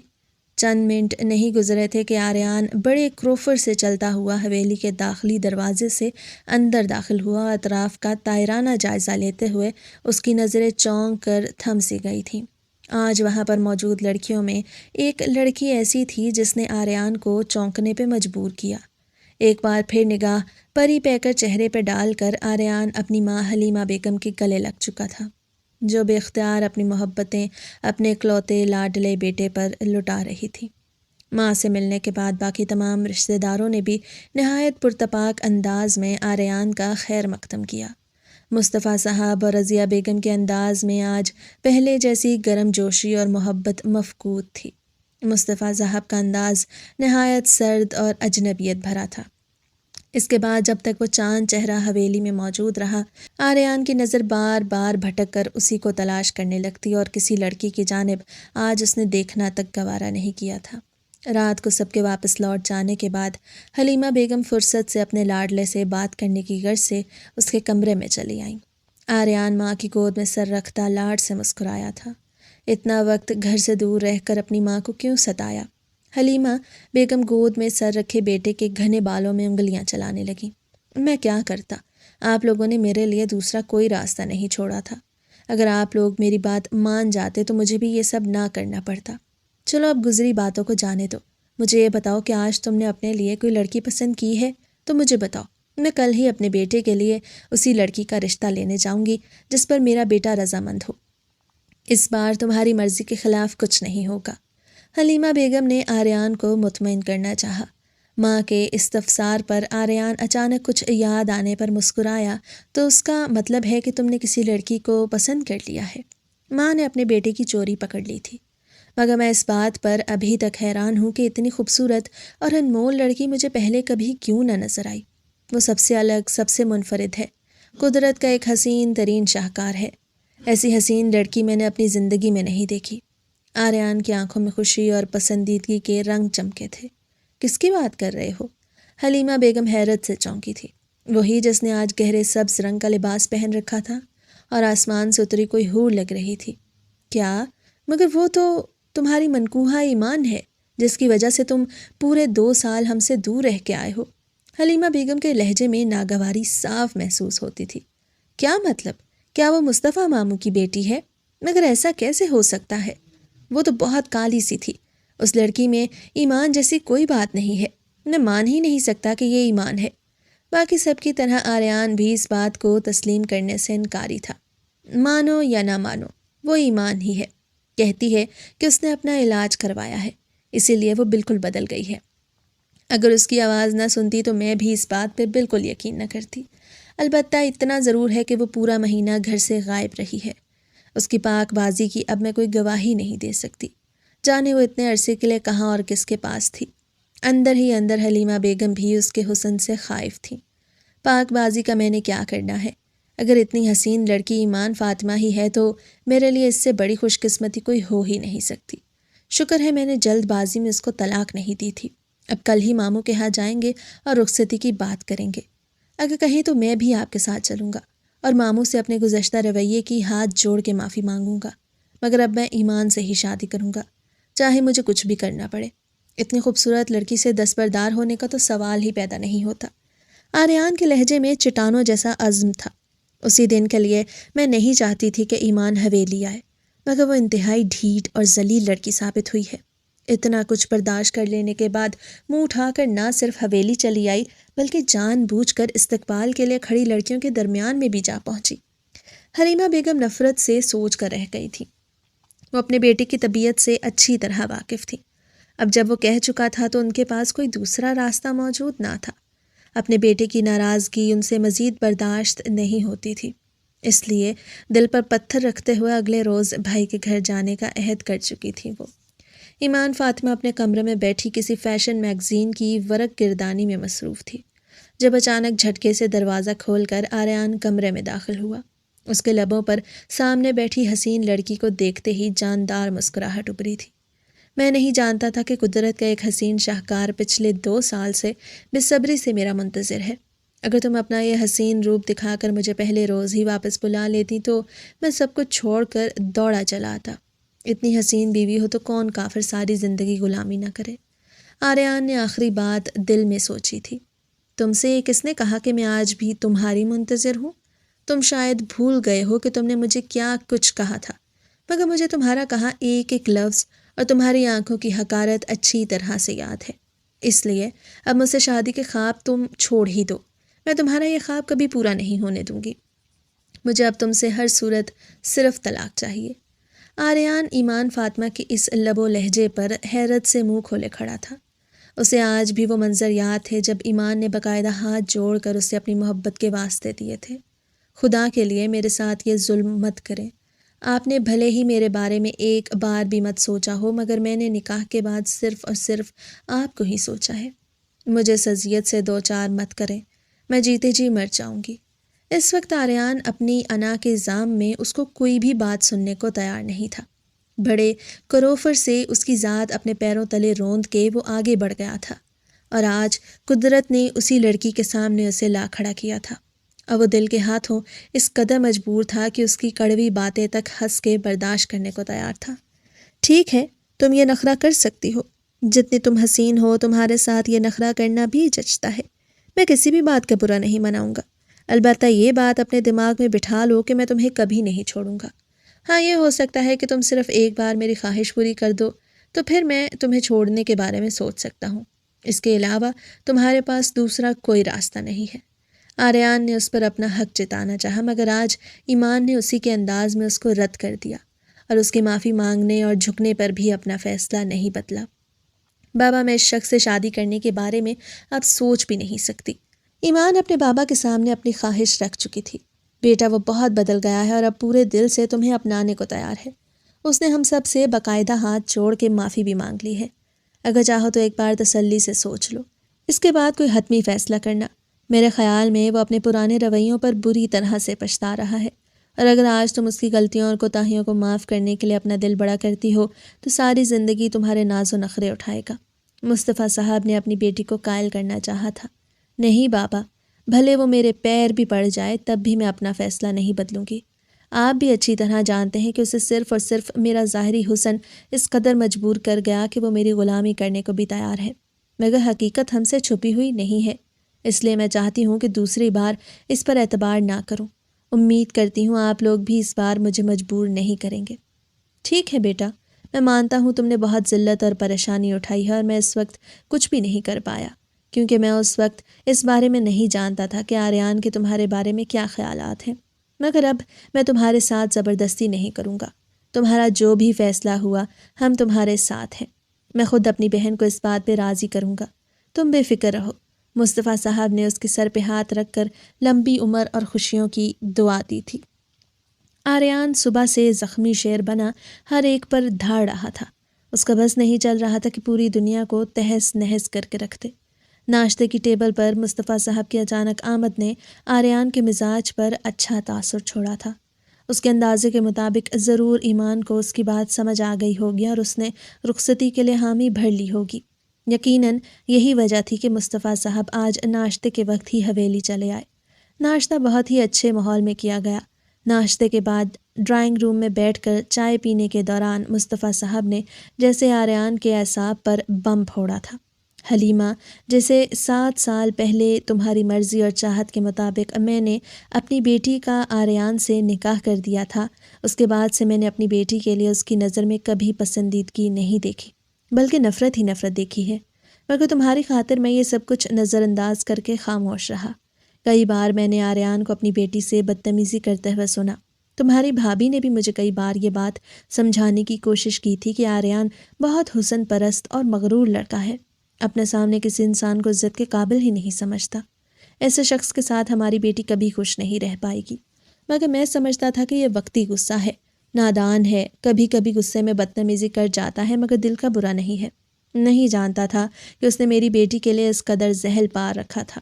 چند منٹ نہیں گزرے تھے کہ آریان بڑے کروفر سے چلتا ہوا حویلی کے داخلی دروازے سے اندر داخل ہوا اور اطراف کا طائرانہ جائزہ لیتے ہوئے اس کی نظریں چونک کر تھم سی گئی تھیں۔ آج وہاں پر موجود لڑکیوں میں ایک لڑکی ایسی تھی جس نے آریان کو چونکنے پہ مجبور کیا۔ ایک بار پھر نگاہ پری پیکر چہرے پہ ڈال کر آریان اپنی ماں حلیمہ بیگم کے گلے لگ چکا تھا، جو بے اختیار اپنی محبتیں اپنے اکلوتے لاڈلے بیٹے پر لٹا رہی تھی۔ ماں سے ملنے کے بعد باقی تمام رشتہ داروں نے بھی نہایت پرتپاک انداز میں آریان کا خیر مقدم کیا۔ مصطفیٰ صاحب اور رضیہ بیگم کے انداز میں آج پہلے جیسی گرم جوشی اور محبت مفقود تھی۔ مصطفیٰ صاحب کا انداز نہایت سرد اور اجنبیت بھرا تھا۔ اس کے بعد جب تک وہ چاند چہرہ حویلی میں موجود رہا، آریان کی نظر بار بار بھٹک کر اسی کو تلاش کرنے لگتی اور کسی لڑکی کی جانب آج اس نے دیکھنا تک گوارا نہیں کیا تھا۔ رات کو سب کے واپس لوٹ جانے کے بعد حلیمہ بیگم فرصت سے اپنے لاڈلے سے بات کرنے کی غرض سے اس کے کمرے میں چلی آئیں۔ آریان ماں کی گود میں سر رکھتا لاڈ سے مسکرایا تھا۔ اتنا وقت گھر سے دور رہ کر اپنی ماں کو کیوں ستایا؟ حلیمہ بیگم گود میں سر رکھے بیٹے کے گھنے بالوں میں انگلیاں چلانے لگیں۔ میں کیا کرتا؟ آپ لوگوں نے میرے لیے دوسرا کوئی راستہ نہیں چھوڑا تھا۔ اگر آپ لوگ میری بات مان جاتے تو مجھے بھی یہ سب نہ کرنا پڑتا۔ چلو اب گزری باتوں کو جانے دو، مجھے یہ بتاؤ کہ آج تم نے اپنے لیے کوئی لڑکی پسند کی ہے تو مجھے بتاؤ۔ میں کل ہی اپنے بیٹے کے لیے اسی لڑکی کا رشتہ لینے جاؤں گی جس پر میرا بیٹا رضامند ہو۔ اس بار تمہاری مرضی کے خلاف کچھ نہیں ہوگا۔ حلیمہ بیگم نے آریان کو مطمئن کرنا چاہا۔ ماں کے استفسار پر آریان اچانک کچھ یاد آنے پر مسکرایا، تو اس کا مطلب ہے کہ تم نے کسی لڑکی کو پسند کر لیا ہے؟ ماں نے اپنے بیٹے کی چوری پکڑ لی تھی، مگر میں اس بات پر ابھی تک حیران ہوں کہ اتنی خوبصورت اور انمول لڑکی مجھے پہلے کبھی کیوں نہ نظر آئی۔ وہ سب سے الگ، سب سے منفرد ہے، قدرت کا ایک حسین ترین شاہکار ہے۔ ایسی حسین لڑکی میں نے اپنی زندگی میں نہیں دیکھی۔ آریان کی آنکھوں میں خوشی اور پسندیدگی کے رنگ چمکے تھے۔ کس کی بات کر رہے ہو؟ حلیمہ بیگم حیرت سے چونکی تھی۔ وہی جس نے آج گہرے سبز رنگ کا لباس پہن رکھا تھا اور آسمان سے اتری کوئی حور لگ رہی تھی۔ کیا؟ مگر وہ تو تمہاری منکوحہ ایمان ہے، جس کی وجہ سے تم پورے 2 سال ہم سے دور رہ کے آئے ہو۔ حلیمہ بیگم کے لہجے میں ناگواری صاف محسوس ہوتی تھی۔ کیا مطلب؟ کیا وہ مصطفیٰ ماموں کی بیٹی ہے؟ مگر ایسا کیسے ہو سکتا ہے؟ وہ تو بہت کالی سی تھی۔ اس لڑکی میں ایمان جیسی کوئی بات نہیں ہے۔ میں مان ہی نہیں سکتا کہ یہ ایمان ہے۔ باقی سب کی طرح آریان بھی اس بات کو تسلیم کرنے سے انکاری تھا۔ مانو یا نہ مانو، وہ ایمان ہی ہے۔ کہتی ہے کہ اس نے اپنا علاج کروایا ہے، اسی لیے وہ بالکل بدل گئی ہے۔ اگر اس کی آواز نہ سنتی تو میں بھی اس بات پہ بالکل یقین نہ کرتی۔ البتہ اتنا ضرور ہے کہ وہ پورا مہینہ گھر سے غائب رہی ہے۔ اس کی پاک بازی کی اب میں کوئی گواہی نہیں دے سکتی، جانے وہ اتنے عرصے کے لیے کہاں اور کس کے پاس تھی۔ اندر ہی اندر حلیمہ بیگم بھی اس کے حسن سے خائف تھی۔ پاک بازی کا میں نے کیا کرنا ہے؟ اگر اتنی حسین لڑکی ایمان فاطمہ ہی ہے تو میرے لیے اس سے بڑی خوش قسمتی کوئی ہو ہی نہیں سکتی۔ شکر ہے میں نے جلد بازی میں اس کو طلاق نہیں دی تھی۔ اب کل ہی ماموں کے ہاں جائیں گے اور رخصتی کی بات کریں گے۔ اگر کہیں تو میں بھی آپ کے ساتھ چلوں گا اور ماموں سے اپنے گزشتہ رویے کی ہاتھ جوڑ کے معافی مانگوں گا، مگر اب میں ایمان سے ہی شادی کروں گا، چاہے مجھے کچھ بھی کرنا پڑے۔ اتنی خوبصورت لڑکی سے دستبردار ہونے کا تو سوال ہی پیدا نہیں ہوتا۔ آریان کے لہجے میں چٹانوں جیسا عزم تھا۔ اسی دن کے لیے میں نہیں چاہتی تھی کہ ایمان حویلی آئے، مگر وہ انتہائی ڈھیٹ اور ذلیل لڑکی ثابت ہوئی ہے۔ اتنا کچھ برداشت کر لینے کے بعد منہ اٹھا کر نہ صرف حویلی چلی آئی بلکہ جان بوجھ کر استقبال کے لیے کھڑی لڑکیوں کے درمیان میں بھی جا پہنچی۔ حلیمہ بیگم نفرت سے سوچ کر رہ گئی تھی۔ وہ اپنے بیٹے کی طبیعت سے اچھی طرح واقف تھی۔ اب جب وہ کہہ چکا تھا تو ان کے پاس کوئی دوسرا راستہ موجود نہ تھا۔ اپنے بیٹے کی ناراضگی ان سے مزید برداشت نہیں ہوتی تھی، اس لیے دل پر پتھر رکھتے ہوئے اگلے روز بھائی کے گھر جانے کا عہد کر چکی تھی وہ۔ ایمان فاطمہ اپنے کمرے میں بیٹھی کسی فیشن میگزین کی ورق گردانی میں مصروف تھی، جب اچانک جھٹکے سے دروازہ کھول کر آریان کمرے میں داخل ہوا۔ اس کے لبوں پر سامنے بیٹھی حسین لڑکی کو دیکھتے ہی جاندار مسکراہٹ ابھری تھی۔ میں نہیں جانتا تھا کہ قدرت کا ایک حسین شاہکار پچھلے 2 سال سے بے صبری سے میرا منتظر ہے۔ اگر تم اپنا یہ حسین روپ دکھا کر مجھے پہلے روز ہی واپس بلا لیتی تو میں سب کچھ چھوڑ کر دوڑا چلا آتا۔ اتنی حسین بیوی ہو تو کون کافر ساری زندگی غلامی نہ کرے۔ آریان نے آخری بات دل میں سوچی تھی۔ تم سے کس نے کہا کہ میں آج بھی تمہاری منتظر ہوں؟ تم شاید بھول گئے ہو کہ تم نے مجھے کیا کچھ کہا تھا، مگر مجھے تمہارا کہا ایک ایک لفظ اور تمہاری آنکھوں کی حقارت اچھی طرح سے یاد ہے۔ اس لیے اب مجھ سے شادی کے خواب تم چھوڑ ہی دو۔ میں تمہارا یہ خواب کبھی پورا نہیں ہونے دوں گی۔ مجھے اب تم سے ہر صورت صرف طلاق چاہیے۔ آریان ایمان فاطمہ کی اس لب و لہجے پر حیرت سے منہ کھولے کھڑا تھا۔ اسے آج بھی وہ منظر یاد تھے جب ایمان نے باقاعدہ ہاتھ جوڑ کر اسے اپنی محبت کے واسطے دیے تھے۔ خدا کے لیے میرے ساتھ یہ ظلم مت کریں۔ آپ نے بھلے ہی میرے بارے میں ایک بار بھی مت سوچا ہو، مگر میں نے نکاح کے بعد صرف اور صرف آپ کو ہی سوچا ہے۔ مجھے اس اذیت سے 2 4 مت کریں، میں جیتے جی مر جاؤں گی۔ اس وقت آریان اپنی انا کے ضام میں اس کو کوئی بھی بات سننے کو تیار نہیں تھا۔ بڑے کروفر سے اس کی ذات اپنے پیروں تلے روند کے وہ آگے بڑھ گیا تھا، اور آج قدرت نے اسی لڑکی کے سامنے اسے لا کھڑا کیا تھا، اور وہ دل کے ہاتھوں اس قدر مجبور تھا کہ اس کی کڑوی باتیں تک ہنس کے برداشت کرنے کو تیار تھا۔ ٹھیک ہے، تم یہ نخرہ کر سکتی ہو، جتنی تم حسین ہو تمہارے ساتھ یہ نخرہ کرنا بھی جچتا ہے۔ میں کسی بھی بات کا برا نہیں مناؤں گا، البتہ یہ بات اپنے دماغ میں بٹھا لو کہ میں تمہیں کبھی نہیں چھوڑوں گا۔ ہاں، یہ ہو سکتا ہے کہ تم صرف ایک بار میری خواہش پوری کر دو تو پھر میں تمہیں چھوڑنے کے بارے میں سوچ سکتا ہوں۔ اس کے علاوہ تمہارے پاس دوسرا کوئی راستہ نہیں ہے۔ آریان نے اس پر اپنا حق جتانا چاہا، مگر آج ایمان نے اسی کے انداز میں اس کو رد کر دیا، اور اس کے معافی مانگنے اور جھکنے پر بھی اپنا فیصلہ نہیں بدلا۔ بابا، میں اس شخص سے شادی کرنے کے بارے میں اب سوچ بھی نہیں سکتی۔ ایمان اپنے بابا کے سامنے اپنی خواہش رکھ چکی تھی۔ بیٹا، وہ بہت بدل گیا ہے اور اب پورے دل سے تمہیں اپنانے کو تیار ہے۔ اس نے ہم سب سے باقاعدہ ہاتھ جوڑ کے معافی بھی مانگ لی ہے۔ اگر چاہو تو ایک بار تسلی سے سوچ لو، اس کے بعد کوئی حتمی فیصلہ کرنا۔ میرے خیال میں وہ اپنے پرانے رویوں پر بری طرح سے پچھتا رہا ہے، اور اگر آج تم اس کی غلطیوں اور کوتاہیوں کو معاف کرنے کے لیے اپنا دل بڑا کرتی ہو تو ساری زندگی تمہارے ناز و نخرے اٹھائے گا۔ مصطفیٰ صاحب نے اپنی بیٹی کو قائل کرنا چاہا تھا۔ نہیں بابا، بھلے وہ میرے پیر بھی پڑ جائے تب بھی میں اپنا فیصلہ نہیں بدلوں گی۔ آپ بھی اچھی طرح جانتے ہیں کہ اسے صرف اور صرف میرا ظاہری حسن اس قدر مجبور کر گیا کہ وہ میری غلامی کرنے کو بھی تیار ہے، مگر حقیقت ہم سے چھپی ہوئی نہیں ہے۔ اس لیے میں چاہتی ہوں کہ دوسری بار اس پر اعتبار نہ کروں۔ امید کرتی ہوں آپ لوگ بھی اس بار مجھے مجبور نہیں کریں گے۔ ٹھیک ہے بیٹا، میں مانتا ہوں تم نے بہت ذلت اور پریشانی اٹھائی ہے، اور میں اس وقت کچھ بھی نہیں کر پایا، کیونکہ میں اس وقت اس بارے میں نہیں جانتا تھا کہ آریان کے تمہارے بارے میں کیا خیالات ہیں، مگر اب میں تمہارے ساتھ زبردستی نہیں کروں گا۔ تمہارا جو بھی فیصلہ ہوا ہم تمہارے ساتھ ہیں۔ میں خود اپنی بہن کو اس بات پہ راضی کروں گا، تم بے فکر رہو۔ مصطفیٰ صاحب نے اس کے سر پہ ہاتھ رکھ کر لمبی عمر اور خوشیوں کی دعا دی تھی۔ آریان صبح سے زخمی شیر بنا ہر ایک پر دھاڑ رہا تھا۔ اس کا بس نہیں چل رہا تھا کہ پوری دنیا کو تہس نہس کر کے رکھ دے۔ ناشتے کی ٹیبل پر مصطفیٰ صاحب کی اچانک آمد نے آریان کے مزاج پر اچھا تاثر چھوڑا تھا۔ اس کے اندازے کے مطابق ضرور ایمان کو اس کی بات سمجھ آ گئی ہوگی اور اس نے رخصتی کے لیے حامی بھر لی ہوگی۔ یقیناً یہی وجہ تھی کہ مصطفیٰ صاحب آج ناشتے کے وقت ہی حویلی چلے آئے۔ ناشتہ بہت ہی اچھے ماحول میں کیا گیا۔ ناشتے کے بعد ڈرائنگ روم میں بیٹھ کر چائے پینے کے دوران مصطفیٰ صاحب نے جیسے آریان کے اعصاب پر بم پھوڑا تھا۔ حلیمہ، جیسے 7 سال پہلے تمہاری مرضی اور چاہت کے مطابق میں نے اپنی بیٹی کا آریان سے نکاح کر دیا تھا، اس کے بعد سے میں نے اپنی بیٹی کے لیے اس کی نظر میں کبھی پسندیدگی نہیں دیکھی، بلکہ نفرت ہی نفرت دیکھی ہے۔ مگر تمہاری خاطر میں یہ سب کچھ نظر انداز کر کے خاموش رہا۔ کئی بار میں نے آریان کو اپنی بیٹی سے بدتمیزی کرتے ہوئے سنا۔ تمہاری بھابھی نے بھی مجھے کئی بار یہ بات سمجھانے کی کوشش کی تھی کہ آریان بہت حسن پرست اور مغرور لڑکا ہے، اپنے سامنے کسی انسان کو عزت کے قابل ہی نہیں سمجھتا۔ ایسے شخص کے ساتھ ہماری بیٹی کبھی خوش نہیں رہ پائے گی۔ مگر میں سمجھتا تھا کہ یہ وقتی غصہ ہے، نادان ہے، کبھی کبھی غصے میں بدتمیزی کر جاتا ہے، مگر دل کا برا نہیں ہے۔ نہیں جانتا تھا کہ اس نے میری بیٹی کے لیے اس قدر زحل پار رکھا تھا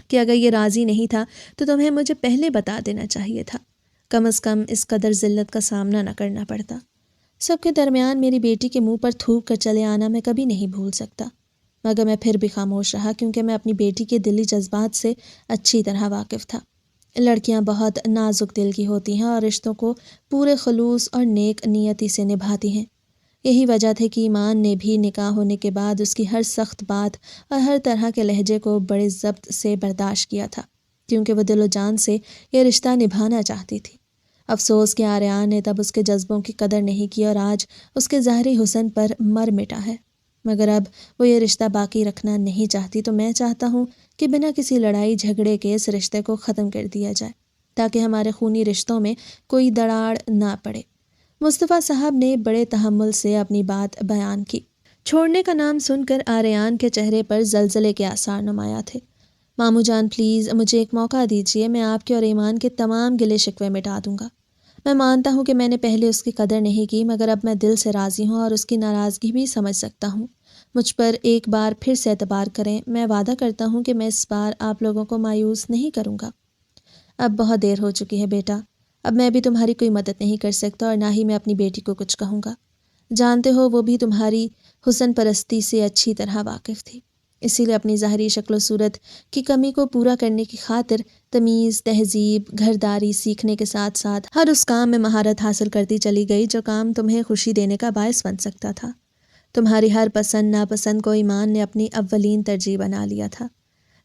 کہ اگر یہ راضی نہیں تھا تو تمہیں مجھے پہلے بتا دینا چاہیے تھا، کم از کم اس قدر ذلت کا سامنا نہ کرنا پڑتا۔ سب کے درمیان میری بیٹی کے منہ پر تھوک کر چلے آنا میں کبھی نہیں بھول سکتا، مگر میں پھر بھی خاموش رہا کیونکہ میں اپنی بیٹی کے دلی جذبات سے اچھی طرح واقف تھا۔ لڑکیاں بہت نازک دل کی ہوتی ہیں اور رشتوں کو پورے خلوص اور نیک نیتی سے نبھاتی ہیں۔ یہی وجہ تھی کہ ایمان نے بھی نکاح ہونے کے بعد اس کی ہر سخت بات اور ہر طرح کے لہجے کو بڑے ضبط سے برداشت کیا تھا، کیونکہ وہ دل و جان سے یہ رشتہ نبھانا چاہتی تھی۔ افسوس کہ آریان نے تب اس کے جذبوں کی قدر نہیں کی اور آج اس کے ظاہری حسن پر مر مٹا ہے۔ مگر اب وہ یہ رشتہ باقی رکھنا نہیں چاہتی تو میں چاہتا ہوں کہ بنا کسی لڑائی جھگڑے کے اس رشتے کو ختم کر دیا جائے تاکہ ہمارے خونی رشتوں میں کوئی دراڑ نہ پڑے۔ مصطفیٰ صاحب نے بڑے تحمل سے اپنی بات بیان کی۔ چھوڑنے کا نام سن کر آریان کے چہرے پر زلزلے کے آثار نمایاں تھے۔ ماموں جان پلیز مجھے ایک موقع دیجیے، میں آپ کے اور ایمان کے تمام گلے شکوے مٹا دوں گا۔ میں مانتا ہوں کہ میں نے پہلے اس کی قدر نہیں کی، مگر اب میں دل سے راضی ہوں اور اس کی ناراضگی بھی سمجھ سکتا ہوں۔ مجھ پر ایک بار پھر سے اعتبار کریں، میں وعدہ کرتا ہوں کہ میں اس بار آپ لوگوں کو مایوس نہیں کروں گا۔ اب بہت دیر ہو چکی ہے بیٹا، اب میں بھی تمہاری کوئی مدد نہیں کر سکتا اور نہ ہی میں اپنی بیٹی کو کچھ کہوں گا۔ جانتے ہو وہ بھی تمہاری حسن پرستی سے اچھی طرح واقف تھی، اسی لیے اپنی ظاہری شکل و صورت کی کمی کو پورا کرنے کی خاطر تمیز، تہذیب، گھرداری سیکھنے کے ساتھ ساتھ ہر اس کام میں مہارت حاصل کرتی چلی گئی جو کام تمہیں خوشی دینے کا باعث بن سکتا تھا۔ تمہاری ہر پسند ناپسند کو ایمان نے اپنی اولین ترجیح بنا لیا تھا۔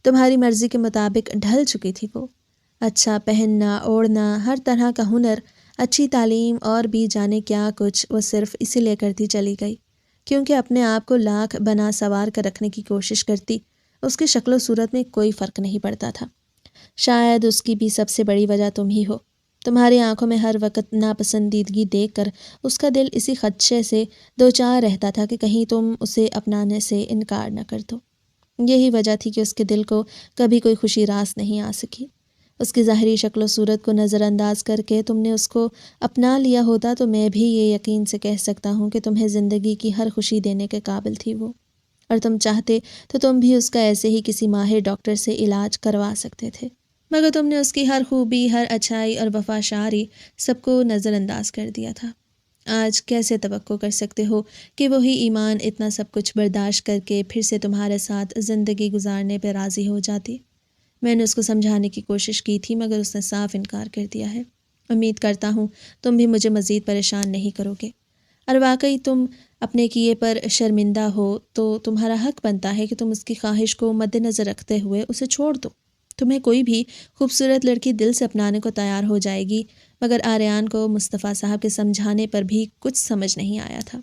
تمہاری مرضی کے مطابق ڈھل چکی تھی وہ۔ اچھا پہننا، اوڑھنا، ہر طرح کا ہنر، اچھی تعلیم اور بھی جانے کیا کچھ وہ صرف اسی لیے کرتی چلی گئی کیونکہ اپنے آپ کو لاکھ بنا سوار کر رکھنے کی کوشش کرتی، اس کی شکل و صورت میں کوئی فرق نہیں پڑتا تھا۔ شاید اس کی بھی سب سے بڑی وجہ تم ہی ہو۔ تمہاری آنکھوں میں ہر وقت ناپسندیدگی دیکھ کر اس کا دل اسی خدشے سے دوچار رہتا تھا کہ کہیں تم اسے اپنانے سے انکار نہ کر دو۔ یہی وجہ تھی کہ اس کے دل کو کبھی کوئی خوشی راس نہیں آ سکی۔ اس کی ظاہری شکل و صورت کو نظر انداز کر کے تم نے اس کو اپنا لیا ہوتا تو میں بھی یہ یقین سے کہہ سکتا ہوں کہ تمہیں زندگی کی ہر خوشی دینے کے قابل تھی وہ، اور تم چاہتے تو تم بھی اس کا ایسے ہی کسی ماہر ڈاکٹر سے علاج کروا سکتے تھے، مگر تم نے اس کی ہر خوبی، ہر اچھائی اور وفا شعری سب کو نظر انداز کر دیا تھا۔ آج کیسے توقع کر سکتے ہو کہ وہی ایمان اتنا سب کچھ برداشت کر کے پھر سے تمہارے ساتھ زندگی گزارنے پہ راضی ہو جاتی؟ میں نے اس کو سمجھانے کی کوشش کی تھی مگر اس نے صاف انکار کر دیا ہے۔ امید کرتا ہوں تم بھی مجھے مزید پریشان نہیں کرو گے، اور واقعی تم اپنے کیے پر شرمندہ ہو تو تمہارا حق بنتا ہے کہ تم اس کی خواہش کو مد نظر رکھتے ہوئے اسے چھوڑ دو۔ تمہیں کوئی بھی خوبصورت لڑکی دل سے اپنانے کو تیار ہو جائے گی، مگر آریان کو مصطفیٰ صاحب کے سمجھانے پر بھی کچھ سمجھ نہیں آیا تھا۔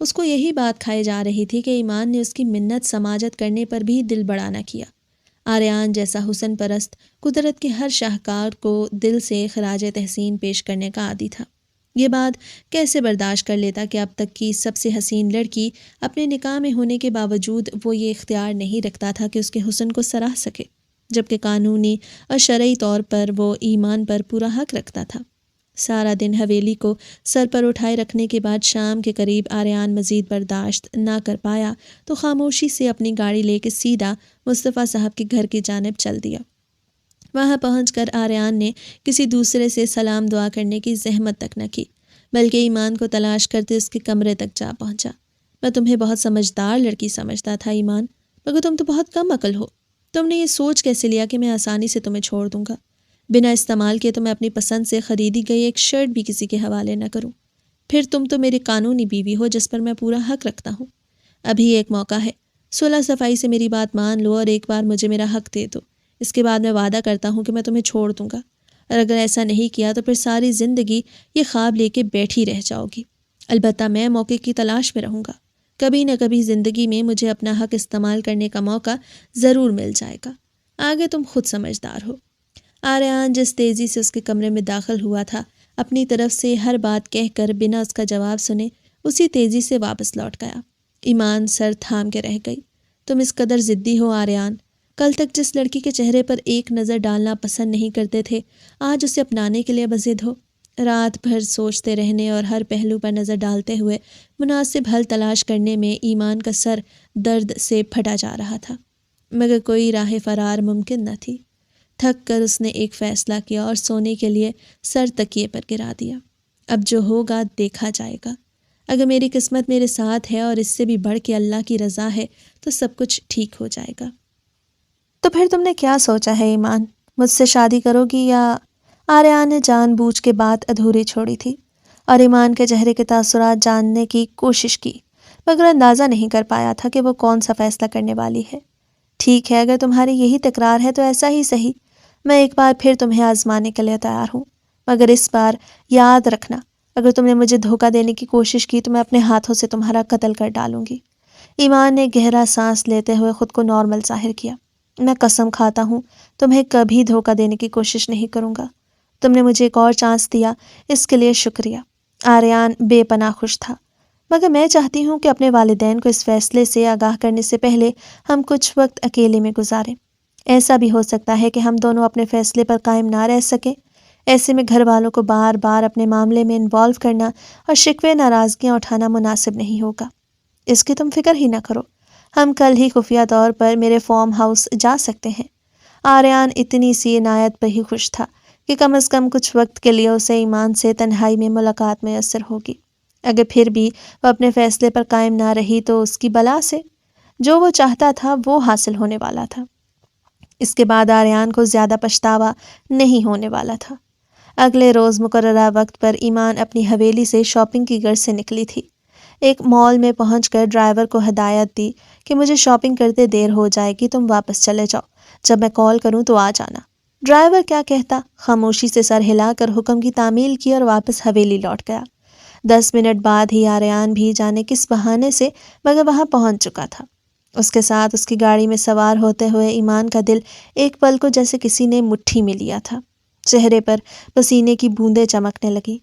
اس کو یہی بات کھائے جا رہی تھی کہ ایمان نے اس کی منت سماجت کرنے پر بھی دل بڑا نہ کیا۔ آریان جیسا حسن پرست قدرت کے ہر شاہکار کو دل سے خراج تحسین پیش کرنے کا عادی تھا۔ یہ بات کیسے برداشت کر لیتا کہ اب تک کی سب سے حسین لڑکی اپنے نکاح میں ہونے کے باوجود وہ یہ اختیار نہیں رکھتا تھا کہ اس کے حسن کو سراہ سکے، جبکہ قانونی اور شرعی طور پر وہ ایمان پر پورا حق رکھتا تھا۔ سارا دن حویلی کو سر پر اٹھائے رکھنے کے بعد شام کے قریب آریان مزید برداشت نہ کر پایا تو خاموشی سے اپنی گاڑی لے کے سیدھا مصطفیٰ صاحب کے گھر کی جانب چل دیا۔ وہاں پہنچ کر آریان نے کسی دوسرے سے سلام دعا کرنے کی زحمت تک نہ کی، بلکہ ایمان کو تلاش کرتے اس کے کمرے تک جا پہنچا۔ میں تمہیں بہت سمجھدار لڑکی سمجھتا تھا ایمان، مگر تم تو بہت کم عقل ہو۔
تم نے یہ سوچ کیسے لیا کہ میں آسانی سے تمہیں چھوڑ دوں گا؟ بنا استعمال کیے تو میں اپنی پسند سے خریدی گئی ایک شرٹ بھی کسی کے حوالے نہ کروں۔ پھر تم تو میری قانونی بیوی ہو جس پر میں پورا حق رکھتا ہوں۔ ابھی ایک موقع ہے، صلح صفائی سے میری بات مان لو اور ایک بار مجھے میرا حق دے دو۔ اس کے بعد میں وعدہ کرتا ہوں کہ میں تمہیں چھوڑ دوں گا، اور اگر ایسا نہیں کیا تو پھر ساری زندگی یہ خواب لے کے بیٹھی رہ جاؤ گی۔ البتہ میں موقع کی تلاش میں رہوں گا، کبھی نہ کبھی زندگی میں مجھے اپنا حق استعمال کرنے کا موقع ضرور مل جائے گا۔ آگے تم خود سمجھدار ہو۔ آریان جس تیزی سے اس کے کمرے میں داخل ہوا تھا، اپنی طرف سے ہر بات کہہ کر بنا اس کا جواب سنے اسی تیزی سے واپس لوٹ گیا۔ ایمان سر تھام کے رہ گئی۔ تم اس قدر ضدی ہو آریان؟ کل تک جس لڑکی کے چہرے پر ایک نظر ڈالنا پسند نہیں کرتے تھے، آج اسے اپنانے کے لیے بضد ہو؟ رات بھر سوچتے رہنے اور ہر پہلو پر نظر ڈالتے ہوئے مناسب حل تلاش کرنے میں ایمان کا سر درد سے پھٹا جا رہا تھا، مگر کوئی راہ فرار ممکن نہ تھی۔ تھک کر اس نے ایک فیصلہ کیا اور سونے کے لیے سر تکیے پر گرا دیا۔ اب جو ہوگا دیکھا جائے گا۔ اگر میری قسمت میرے ساتھ ہے اور اس سے بھی بڑھ کے اللہ کی رضا ہے تو سب کچھ ٹھیک ہو جائے گا۔
تو پھر تم نے کیا سوچا ہے ایمان؟ مجھ سے شادی کرو گی یا؟ آریان نے جان بوجھ کے بات ادھوری چھوڑی تھی اور ایمان کے چہرے کے تاثرات جاننے کی کوشش کی، مگر اندازہ نہیں کر پایا تھا کہ وہ کون سا فیصلہ کرنے والی ہے۔ ٹھیک ہے، اگر تمہاری یہی تکرار ہے تو ایسا ہی صحیح، میں ایک بار پھر تمہیں آزمانے کے لیے تیار ہوں، مگر اس بار یاد رکھنا، اگر تم نے مجھے دھوکہ دینے کی کوشش کی تو میں اپنے ہاتھوں سے تمہارا قتل کر ڈالوں گی۔ ایمان نے گہرا سانس لیتے ہوئے خود کو نارمل ظاہر کیا۔ میں قسم کھاتا ہوں تمہیں کبھی دھوکہ دینے کی کوشش نہیں کروں گا۔ تم نے مجھے ایک اور چانس دیا، اس کے لیے شکریہ۔ آریان بے پناہ خوش تھا، مگر میں چاہتی ہوں کہ اپنے والدین کو اس فیصلے سے آگاہ کرنے سے پہلے ہم کچھ وقت اکیلے میں گزاریں۔ ایسا بھی ہو سکتا ہے کہ ہم دونوں اپنے فیصلے پر قائم نہ رہ سکیں۔ ایسے میں گھر والوں کو بار بار اپنے معاملے میں انوالو کرنا اور شکوے ناراضگیاں اٹھانا مناسب نہیں ہوگا۔ اس کی تم فکر ہی نہ کرو، ہم کل ہی خفیہ طور پر میرے فارم ہاؤس جا سکتے ہیں۔ آریان اتنی سی عنایت پہ ہی خوش تھا کہ کم از کم کچھ وقت کے لیے اسے ایمان سے تنہائی میں ملاقات میسر ہوگی۔ اگر پھر بھی وہ اپنے فیصلے پر قائم نہ رہی تو اس کی بلا سے جو وہ چاہتا تھا وہ حاصل ہونے والا تھا۔ اس کے بعد آریان کو زیادہ پچھتاوا نہیں ہونے والا تھا۔ اگلے روز مقررہ وقت پر ایمان اپنی حویلی سے شاپنگ کی غرض سے نکلی تھی۔ ایک مال میں پہنچ کر ڈرائیور کو ہدایت دی کہ مجھے شاپنگ کرتے دیر ہو جائے گی، تم واپس چلے جاؤ، جب میں کال کروں تو آ جانا۔ ڈرائیور کیا کہتا، خاموشی سے سر ہلا کر حکم کی تعمیل کی اور واپس حویلی لوٹ گیا۔ 10 منٹ بعد ہی آریان بھی جانے کس بہانے سے مگر وہاں پہنچ چکا تھا۔ اس کے ساتھ اس کی گاڑی میں سوار ہوتے ہوئے ایمان کا دل ایک پل کو جیسے کسی نے مٹھی میں لیا تھا۔ چہرے پر پسینے کی بوندیں چمکنے لگی۔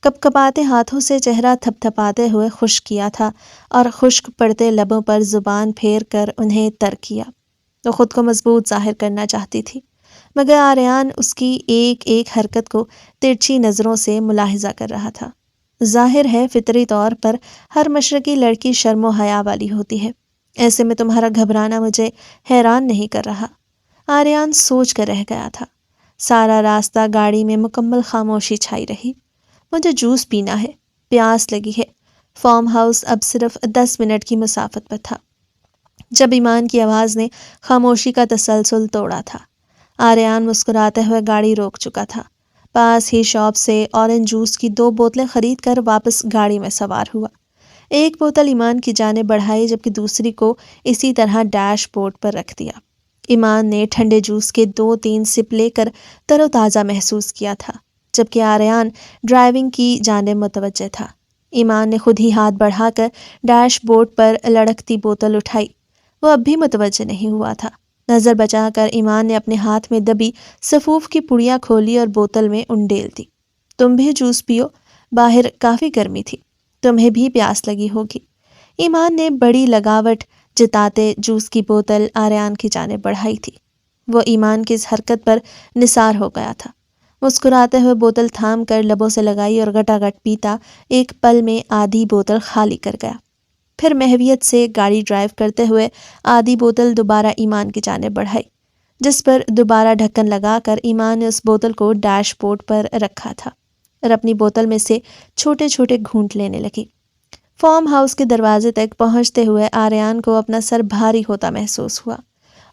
کپ کپاتے ہاتھوں سے چہرہ تھپ تھپاتے ہوئے خشک کیا تھا اور خشک پڑتے لبوں پر زبان پھیر کر انہیں تر کیا۔ وہ خود کو مضبوط ظاہر کرنا چاہتی تھی، مگر آریان اس کی ایک ایک حرکت کو ترچھی نظروں سے ملاحظہ کر رہا تھا۔ ظاہر ہے فطری طور پر ہر مشرقی لڑکی شرم و حیا والی ہوتی ہے، ایسے میں تمہارا گھبرانا مجھے حیران نہیں کر رہا۔ آریان سوچ کر رہ گیا تھا۔ سارا راستہ گاڑی میں مکمل خاموشی چھائی رہی۔ مجھے جوس پینا ہے، پیاس لگی ہے۔ فارم ہاؤس اب صرف 10 منٹ کی مسافت پر تھا جب ایمان کی آواز نے خاموشی کا تسلسل توڑا تھا۔ آریان مسکراتے ہوئے گاڑی روک چکا تھا۔ پاس ہی شاپ سے اورنج جوس کی 2 بوتلیں خرید کر واپس گاڑی میں سوار ہوا۔ ایک بوتل ایمان کی جانب بڑھائی جبکہ دوسری کو اسی طرح ڈیش بورڈ پر رکھ دیا۔ ایمان نے ٹھنڈے جوس کے 2-3 سپ لے کر تر و تازہ محسوس کیا تھا، جبکہ آریان ڈرائیونگ کی جانب متوجہ تھا۔ ایمان نے خود ہی ہاتھ بڑھا کر ڈیش بورڈ پر لڑکتی بوتل اٹھائی۔ وہ اب بھی متوجہ نہیں ہوا تھا۔ نظر بچا کر ایمان نے اپنے ہاتھ میں دبی سفوف کی پڑیاں کھولی اور بوتل میں انڈیل دی۔ تم بھی جوس پیو، باہر کافی گرمی تھی، تمہیں بھی پیاس لگی ہوگی۔ ایمان نے بڑی لگاوٹ جتاتے جوس کی بوتل آریان کی جانب بڑھائی تھی۔ وہ ایمان کی اس حرکت پر نثار ہو گیا تھا۔ مسکراتے ہوئے بوتل تھام کر لبوں سے لگائی اور گٹا گٹ پیتا ایک پل میں آدھی بوتل خالی کر گیا۔ پھر محویت سے گاڑی ڈرائیو کرتے ہوئے آدھی بوتل دوبارہ ایمان کی جانب بڑھائی، جس پر دوبارہ ڈھکن لگا کر ایمان نے اس بوتل کو ڈیش بورڈ پر رکھا تھا اور اپنی بوتل میں سے چھوٹے چھوٹے گھونٹ لینے لگی۔ فارم ہاؤس کے دروازے تک پہنچتے ہوئے آریان کو اپنا سر بھاری ہوتا محسوس ہوا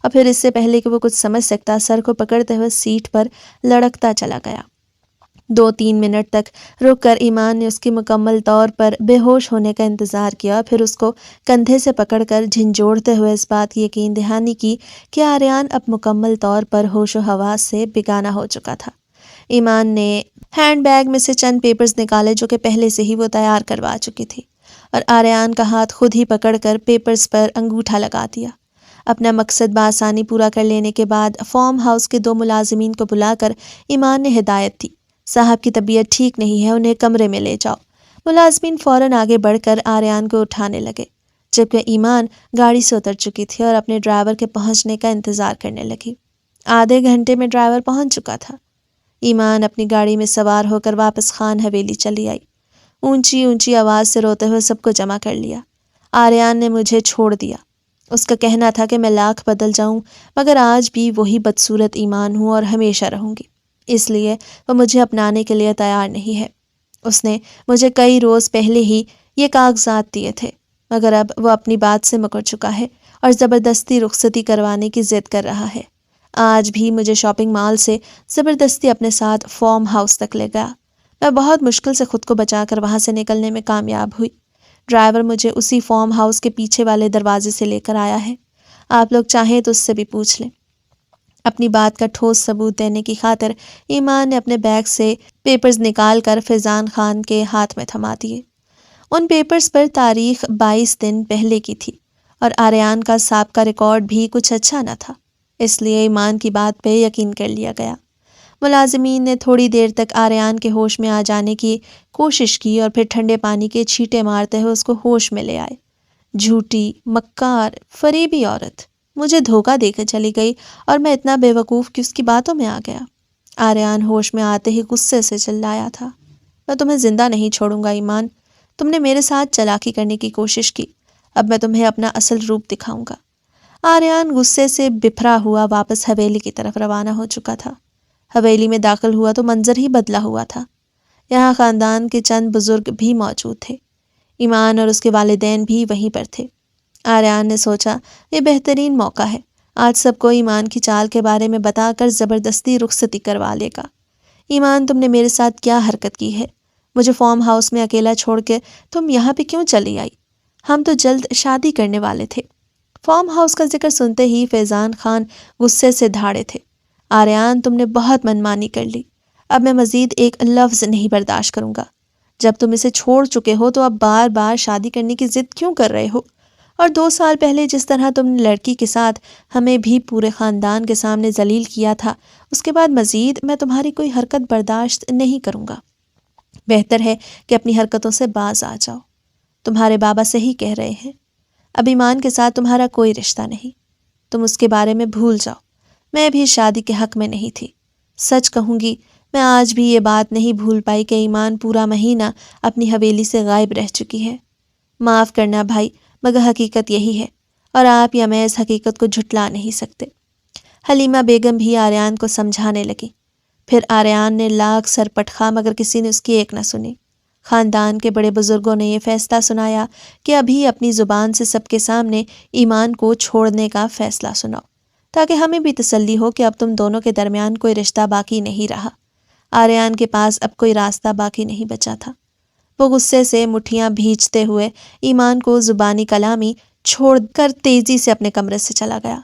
اور پھر اس سے پہلے کہ وہ کچھ سمجھ سکتا سر کو پکڑتے ہوئے سیٹ پر لڑکتا چلا گیا۔ 2-3 منٹ تک رک کر ایمان نے اس کی مکمل طور پر بے ہوش ہونے کا انتظار کیا، پھر اس کو کندھے سے پکڑ کر جھنجھوڑتے ہوئے اس بات کی یقین دہانی کی کہ آریان اب مکمل طور پر ہوش و حواس سے بیگانہ ہو چکا تھا۔ ایمان نے ہینڈ بیگ میں سے چند پیپرز نکالے جو کہ پہلے سے ہی وہ تیار کروا چکی تھی، اور آریان کا ہاتھ خود ہی پکڑ کر پیپرز پر انگوٹھا لگا دیا۔ اپنا مقصد بآسانی پورا کر لینے کے بعد فارم ہاؤس کے 2 ملازمین کو بلا کر ایمان نے ہدایت دی، صاحب کی طبیعت ٹھیک نہیں ہے، انہیں کمرے میں لے جاؤ۔ ملازمین فوراً آگے بڑھ کر آریان کو اٹھانے لگے، جبکہ ایمان گاڑی سے اتر چکی تھی اور اپنے ڈرائیور کے پہنچنے کا انتظار کرنے لگی۔ آدھے گھنٹے میں ڈرائیور پہنچ چکا تھا۔ ایمان اپنی گاڑی میں سوار ہو کر واپس خان حویلی چلی آئی، اونچی اونچی آواز سے روتے ہوئے سب کو جمع کر لیا۔ آریان نے مجھے چھوڑ دیا۔ اس کا کہنا تھا کہ میں لاکھ بدل جاؤں مگر آج بھی وہی بدصورت ایمان ہوں اور ہمیشہ رہوں گی، اس لیے وہ مجھے اپنانے کے لیے تیار نہیں ہے۔ اس نے مجھے کئی روز پہلے ہی یہ کاغذات دیے تھے، مگر اب وہ اپنی بات سے مکر چکا ہے اور زبردستی رخصتی کروانے کی ضد کر رہا ہے۔ آج بھی مجھے شاپنگ مال سے زبردستی اپنے ساتھ فارم ہاؤس تک لے گیا۔ میں بہت مشکل سے خود کو بچا کر وہاں سے نکلنے میں کامیاب ہوئی۔ ڈرائیور مجھے اسی فارم ہاؤس کے پیچھے والے دروازے سے لے کر آیا ہے، آپ لوگ چاہیں تو اس سے بھی پوچھ لیں۔ اپنی بات کا ٹھوس ثبوت دینے کی خاطر ایمان نے اپنے بیگ سے پیپرز نکال کر فیضان خان کے ہاتھ میں تھما دیے۔ ان پیپرز پر تاریخ 22 دن پہلے کی تھی اور آریان کا سابقہ ریکارڈ بھی کچھ اچھا نہ تھا، اس لیے ایمان کی بات پہ یقین کر لیا گیا۔ ملازمین نے تھوڑی دیر تک آریان کے ہوش میں آ جانے کی کوشش کی اور پھر ٹھنڈے پانی کے چھینٹے مارتے ہوئے اس کو ہوش میں لے آئے۔ جھوٹی، مکار، فریبی عورت مجھے دھوکہ دے کے چلی گئی اور میں اتنا بے وقوف کہ اس کی باتوں میں آ گیا۔ آریان ہوش میں آتے ہی غصے سے چلایا تھا، میں تمہیں زندہ نہیں چھوڑوں گا ایمان، تم نے میرے ساتھ چالاکی کرنے کی کوشش کی، اب میں تمہیں اپنا اصل روپ دکھاؤں گا۔ آریان غصے سے بپھرا ہوا واپس حویلی کی طرف روانہ ہو چکا تھا۔ حویلی میں داخل ہوا تو منظر ہی بدلا ہوا تھا۔ یہاں خاندان کے چند بزرگ بھی موجود تھے، ایمان اور اس کے والدین بھی وہیں پر تھے۔ آریان نے سوچا یہ بہترین موقع ہے، آج سب کو ایمان کی چال کے بارے میں بتا کر زبردستی رخصتی کروا لے گا۔ ایمان، تم نے میرے ساتھ کیا حرکت کی ہے؟ مجھے فارم ہاؤس میں اکیلا چھوڑ کے تم یہاں پہ کیوں چلی آئی؟ ہم تو جلد شادی کرنے والے تھے۔ فارم ہاؤس کا ذکر سنتے ہی فیضان خان غصے سے دھاڑے تھے۔ آریان، تم نے بہت منمانی کر لی، اب میں مزید ایک لفظ نہیں برداشت کروں گا۔ جب تم اسے چھوڑ چکے ہو تو اب بار بار شادی کرنے کی ضد کیوں کر رہے ہو؟ اور 2 سال پہلے جس طرح تم نے لڑکی کے ساتھ ہمیں بھی پورے خاندان کے سامنے ذلیل کیا تھا، اس کے بعد مزید میں تمہاری کوئی حرکت برداشت نہیں کروں گا۔ بہتر ہے کہ اپنی حرکتوں سے باز آ جاؤ، تمہارے بابا صحیح کہہ رہے ہیں، اب ایمان کے ساتھ تمہارا کوئی رشتہ نہیں، تم اس کے بارے میں بھول جاؤ۔ میں بھی شادی کے حق میں نہیں تھی، سچ کہوں گی میں آج بھی یہ بات نہیں بھول پائی کہ ایمان پورا مہینہ اپنی حویلی سے غائب رہ چکی ہے۔ معاف کرنا بھائی، مگر حقیقت یہی ہے اور آپ یا میں اس حقیقت کو جھٹلا نہیں سکتے۔ حلیمہ بیگم بھی آریان کو سمجھانے لگی، پھر آریان نے لاکھ سر پٹخا مگر کسی نے اس کی ایک نہ سنی۔ خاندان کے بڑے بزرگوں نے یہ فیصلہ سنایا کہ ابھی اپنی زبان سے سب کے سامنے ایمان کو چھوڑنے کا فیصلہ سناؤ، تاکہ ہمیں بھی تسلی ہو کہ اب تم دونوں کے درمیان کوئی رشتہ باقی نہیں رہا۔ آریان کے پاس اب کوئی راستہ باقی نہیں بچا تھا۔ وہ غصے سے مٹھیاں بھیجتے ہوئے ایمان کو زبانی کلامی چھوڑ کر تیزی سے اپنے کمرے سے چلا گیا۔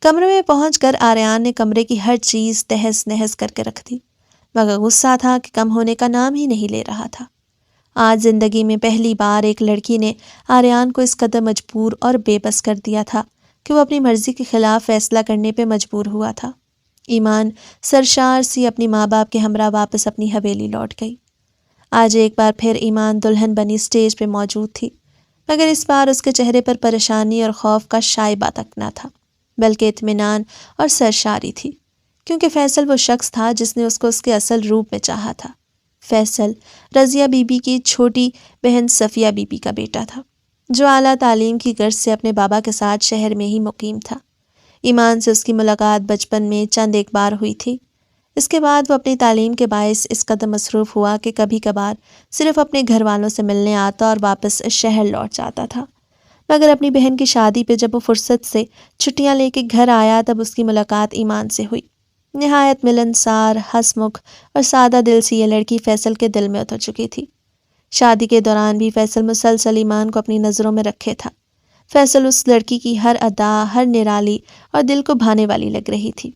کمرے میں پہنچ کر آریان نے کمرے کی ہر چیز تہس نہس کر کے رکھ دی، مگر غصہ تھا کہ کم ہونے کا نام ہی نہیں لے رہا تھا۔ آج زندگی میں پہلی بار ایک لڑکی نے آریان کو اس قدر مجبور اور بے بس کر دیا تھا کہ وہ اپنی مرضی کے خلاف فیصلہ کرنے پہ مجبور ہوا تھا۔ ایمان سرشار سی اپنی ماں باپ کے ہمراہ واپس اپنی حویلی لوٹ گئی۔ آج ایک بار پھر ایمان دلہن بنی اسٹیج پہ موجود تھی، مگر اس بار اس کے چہرے پر پریشانی اور خوف کا شائبہ تک نہ تھا، بلکہ اطمینان اور سرشاری تھی، کیونکہ فیصل وہ شخص تھا جس نے اس کو اس کے اصل روپ میں چاہا تھا۔ فیصل رضیہ بی بی کی چھوٹی بہن صفیہ بی بی کا بیٹا تھا، جو اعلیٰ تعلیم کی غرض سے اپنے بابا کے ساتھ شہر میں ہی مقیم تھا۔ ایمان سے اس کی ملاقات بچپن میں چند ایک بار ہوئی تھی، اس کے بعد وہ اپنی تعلیم کے باعث اس قدر مصروف ہوا کہ کبھی کبھار صرف اپنے گھر والوں سے ملنے آتا اور واپس شہر لوٹ جاتا تھا، مگر اپنی بہن کی شادی پہ جب وہ فرصت سے چھٹیاں لے کے گھر آیا تب اس کی ملاقات ایمان سے ہوئی۔ نہایت ملنسار، ہنسمکھ اور سادہ دل سی یہ لڑکی فیصل کے دل میں اتر چکی تھی۔ شادی کے دوران بھی فیصل مسلسل ایمان کو اپنی نظروں میں رکھے تھا۔ فیصل اس لڑکی کی ہر ادا، ہر نرالی اور دل کو بھانے والی لگ رہی تھی۔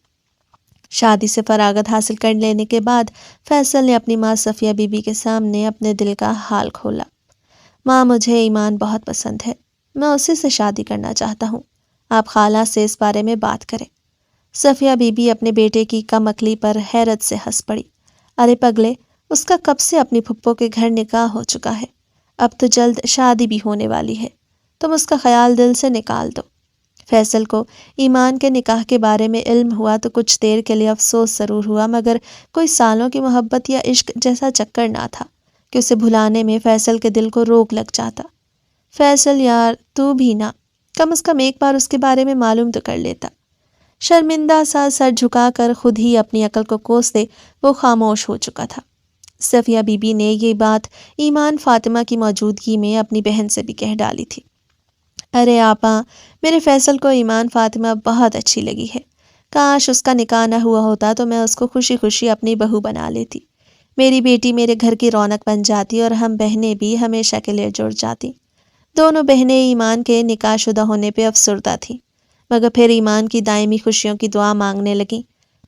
شادی سے فراغت حاصل کر لینے کے بعد فیصل نے اپنی ماں صفیہ بی بی کے سامنے اپنے دل کا حال کھولا۔ ماں، مجھے ایمان بہت پسند ہے، میں اسی سے شادی کرنا چاہتا ہوں، آپ خالہ سے اس بارے میں بات کریں۔ صفیہ بی بی اپنے بیٹے کی کم عقلی پر حیرت سے ہنس پڑی۔ ارے پگلے، اس کا کب سے اپنی پھپھو کے گھر نکاح ہو چکا ہے، اب تو جلد شادی بھی ہونے والی ہے، تم اس کا خیال دل سے نکال دو۔ فیصل کو ایمان کے نکاح کے بارے میں علم ہوا تو کچھ دیر کے لیے افسوس ضرور ہوا، مگر کوئی سالوں کی محبت یا عشق جیسا چکر نہ تھا کہ اسے بھلانے میں فیصل کے دل کو روک لگ جاتا۔ فیصل یار، تو بھی نہ، کم از کم ایک بار اس کے بارے میں معلوم تو کر لیتا۔ شرمندہ سا سر جھکا کر خود ہی اپنی عقل کو کوستے وہ خاموش ہو چکا تھا۔ صفیہ بی بی نے یہ بات ایمان فاطمہ کی موجودگی میں اپنی بہن سے بھی کہہ ڈالی تھی۔ ارے آپا، میرے فیصل کو ایمان فاطمہ بہت اچھی لگی ہے، کاش اس کا نکاح نہ ہوا ہوتا تو میں اس کو خوشی خوشی اپنی بہو بنا لیتی، میری بیٹی میرے گھر کی رونق بن جاتی اور ہم بہنیں بھی ہمیشہ کے لیے جڑ جاتی۔ دونوں بہنیں ایمان کے نکاح شدہ ہونے پہ افسردہ تھیں، مگر پھر ایمان کی دائمی خوشیوں کی دعا مانگنے لگیں۔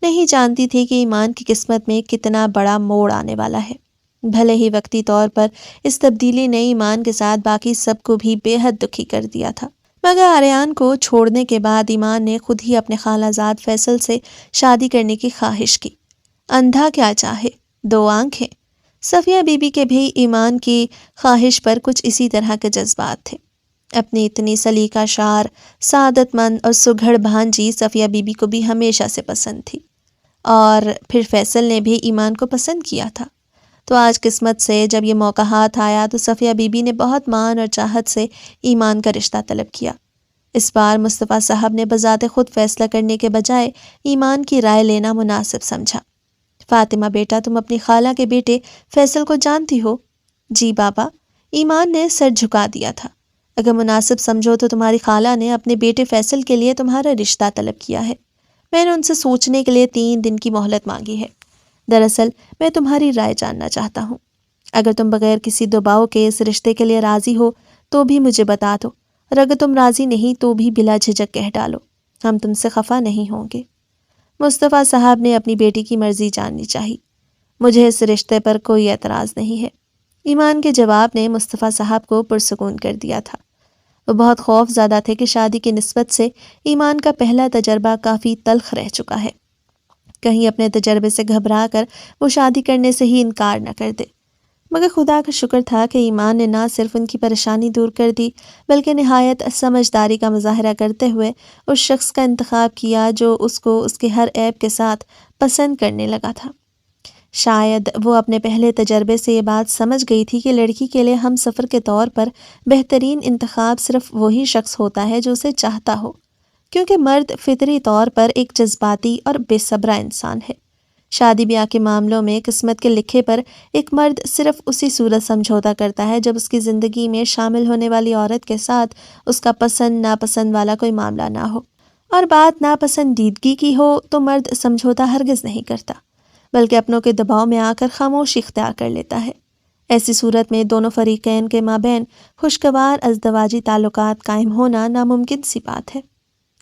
نہیں جانتی تھی کہ ایمان کی قسمت میں کتنا بڑا موڑ آنے والا ہے۔ بھلے ہی وقتی طور پر اس تبدیلی نے ایمان کے ساتھ باقی سب کو بھی بے حد دکھی کر دیا تھا، مگر آریان کو چھوڑنے کے بعد ایمان نے خود ہی اپنے خالہ زاد فیصل سے شادی کرنے کی خواہش کی۔ اندھا کیا چاہے، دو آنکھیں۔ صفیہ بی بی کے بھی ایمان کی خواہش پر کچھ اسی طرح کے جذبات تھے۔ اپنی اتنی سلیقہ شار، سعادت مند اور سگھڑ بھانجی صفیہ بی بی کو بھی ہمیشہ سے پسند تھی، اور پھر فیصل نے بھی ایمان کو پسند کیا تھا۔ تو آج قسمت سے جب یہ موقع ہاتھ آیا تو صفیہ بی بی نے بہت مان اور چاہت سے ایمان کا رشتہ طلب کیا۔ اس بار مصطفیٰ صاحب نے بذات خود فیصلہ کرنے کے بجائے ایمان کی رائے لینا مناسب سمجھا۔ فاطمہ بیٹا، تم اپنی خالہ کے بیٹے فیصل کو جانتی ہو؟ جی بابا، ایمان نے سر جھکا دیا تھا۔ اگر مناسب سمجھو تو تمہاری خالہ نے اپنے بیٹے فیصل کے لیے تمہارا رشتہ طلب کیا ہے۔ میں نے ان سے سوچنے کے لیے 3 دن کی مہلت مانگی ہے۔ دراصل میں تمہاری رائے جاننا چاہتا ہوں، اگر تم بغیر کسی دباؤ کے اس رشتے کے لیے راضی ہو تو بھی مجھے بتا دو، اور اگر تم راضی نہیں تو بھی بلا جھجک کہہ ڈالو، ہم تم سے خفا نہیں ہوں گے۔ مصطفیٰ صاحب نے اپنی بیٹی کی مرضی جاننی چاہی۔ مجھے اس رشتے پر کوئی اعتراض نہیں ہے۔ ایمان کے جواب نے مصطفیٰ صاحب کو پرسکون کر دیا تھا۔ وہ بہت خوف زدہ تھے کہ شادی کی نسبت سے ایمان کا پہلا تجربہ کافی تلخ رہ چکا ہے، کہیں اپنے تجربے سے گھبرا کر وہ شادی کرنے سے ہی انکار نہ کر دے۔ مگر خدا کا شکر تھا کہ ایمان نے نہ صرف ان کی پریشانی دور کر دی بلکہ نہایت سمجھداری کا مظاہرہ کرتے ہوئے اس شخص کا انتخاب کیا جو اس کو اس کے ہر عیب کے ساتھ پسند کرنے لگا تھا۔ شاید وہ اپنے پہلے تجربے سے یہ بات سمجھ گئی تھی کہ لڑکی کے لیے ہم سفر کے طور پر بہترین انتخاب صرف وہی شخص ہوتا ہے جو اسے چاہتا ہو، کیونکہ مرد فطری طور پر ایک جذباتی اور بے صبرا انسان ہے۔ شادی بیاہ کے معاملوں میں قسمت کے لکھے پر ایک مرد صرف اسی صورت سمجھوتا کرتا ہے جب اس کی زندگی میں شامل ہونے والی عورت کے ساتھ اس کا پسند ناپسند والا کوئی معاملہ نہ ہو، اور بات ناپسندیدگی کی ہو تو مرد سمجھوتا ہرگز نہیں کرتا بلکہ اپنوں کے دباؤ میں آ کر خاموشی اختیار کر لیتا ہے۔ ایسی صورت میں دونوں فریقین کے مابین خوشگوار ازدواجی تعلقات قائم ہونا ناممکن سی بات ہے۔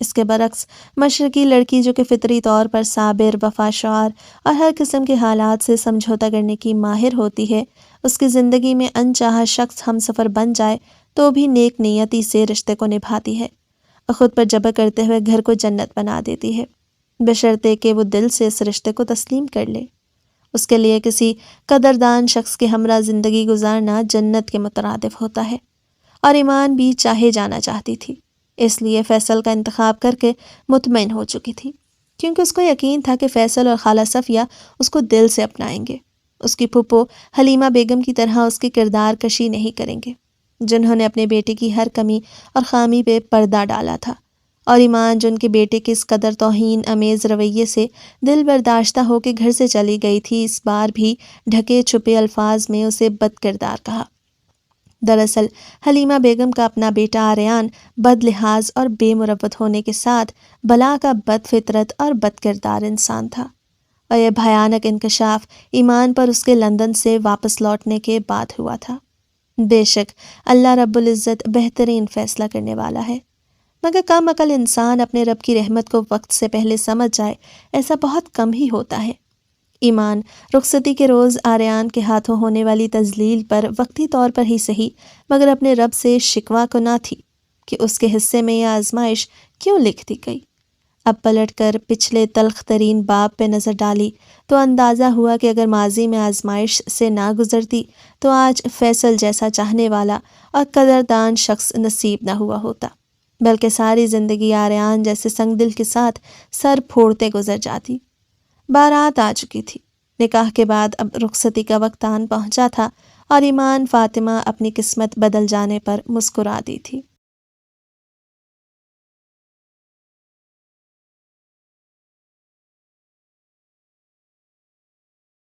اس کے برعکس مشرقی لڑکی جو کہ فطری طور پر صابر، وفاشار اور ہر قسم کے حالات سے سمجھوتا کرنے کی ماہر ہوتی ہے، اس کی زندگی میں انچاہا شخص ہم سفر بن جائے تو بھی نیک نیتی سے رشتے کو نبھاتی ہے اور خود پر جبر کرتے ہوئے گھر کو جنت بنا دیتی ہے، بشرطے کہ وہ دل سے اس رشتے کو تسلیم کر لے۔ اس کے لیے کسی قدردان شخص کے ہمراہ زندگی گزارنا جنت کے مترادف ہوتا ہے، اور ایمان بھی چاہے جانا چاہتی تھی، اس لیے فیصل کا انتخاب کر کے مطمئن ہو چکی تھی، کیونکہ اس کو یقین تھا کہ فیصل اور خالہ صفیہ اس کو دل سے اپنائیں گے، اس کی پھپھو حلیمہ بیگم کی طرح اس کی کردار کشی نہیں کریں گے، جنہوں نے اپنے بیٹے کی ہر کمی اور خامی پہ پردہ ڈالا تھا، اور ایمان جو ان کے بیٹے کے اس قدر توہین امیز رویے سے دل برداشتہ ہو کے گھر سے چلی گئی تھی، اس بار بھی ڈھکے چھپے الفاظ میں اسے بد کردار کہا۔ دراصل حلیمہ بیگم کا اپنا بیٹا آریان بد لحاظ اور بے مروت ہونے کے ساتھ بلا کا بد فطرت اور بد کردار انسان تھا، اور یہ بھیانک انکشاف ایمان پر اس کے لندن سے واپس لوٹنے کے بعد ہوا تھا۔ بے شک اللہ رب العزت بہترین فیصلہ کرنے والا ہے، مگر کم عقل انسان اپنے رب کی رحمت کو وقت سے پہلے سمجھ جائے ایسا بہت کم ہی ہوتا ہے۔ ایمان رخصتی کے روز آریان کے ہاتھوں ہونے والی تذلیل پر وقتی طور پر ہی صحیح مگر اپنے رب سے شکوہ کو نہ تھی کہ اس کے حصے میں یہ آزمائش کیوں لکھ دی گئی۔ اب پلٹ کر پچھلے تلخ ترین باب پہ نظر ڈالی تو اندازہ ہوا کہ اگر ماضی میں آزمائش سے نہ گزرتی تو آج فیصل جیسا چاہنے والا اور قدردان شخص نصیب نہ ہوا ہوتا، بلکہ ساری زندگی آریان جیسے سنگ دل کے ساتھ سر پھوڑتے گزر جاتی۔ بارات آ چکی تھی، نکاح کے بعد اب رخصتی کا وقت آن پہنچا تھا، اور ایمان فاطمہ اپنی قسمت بدل جانے پر مسکرا دی تھی۔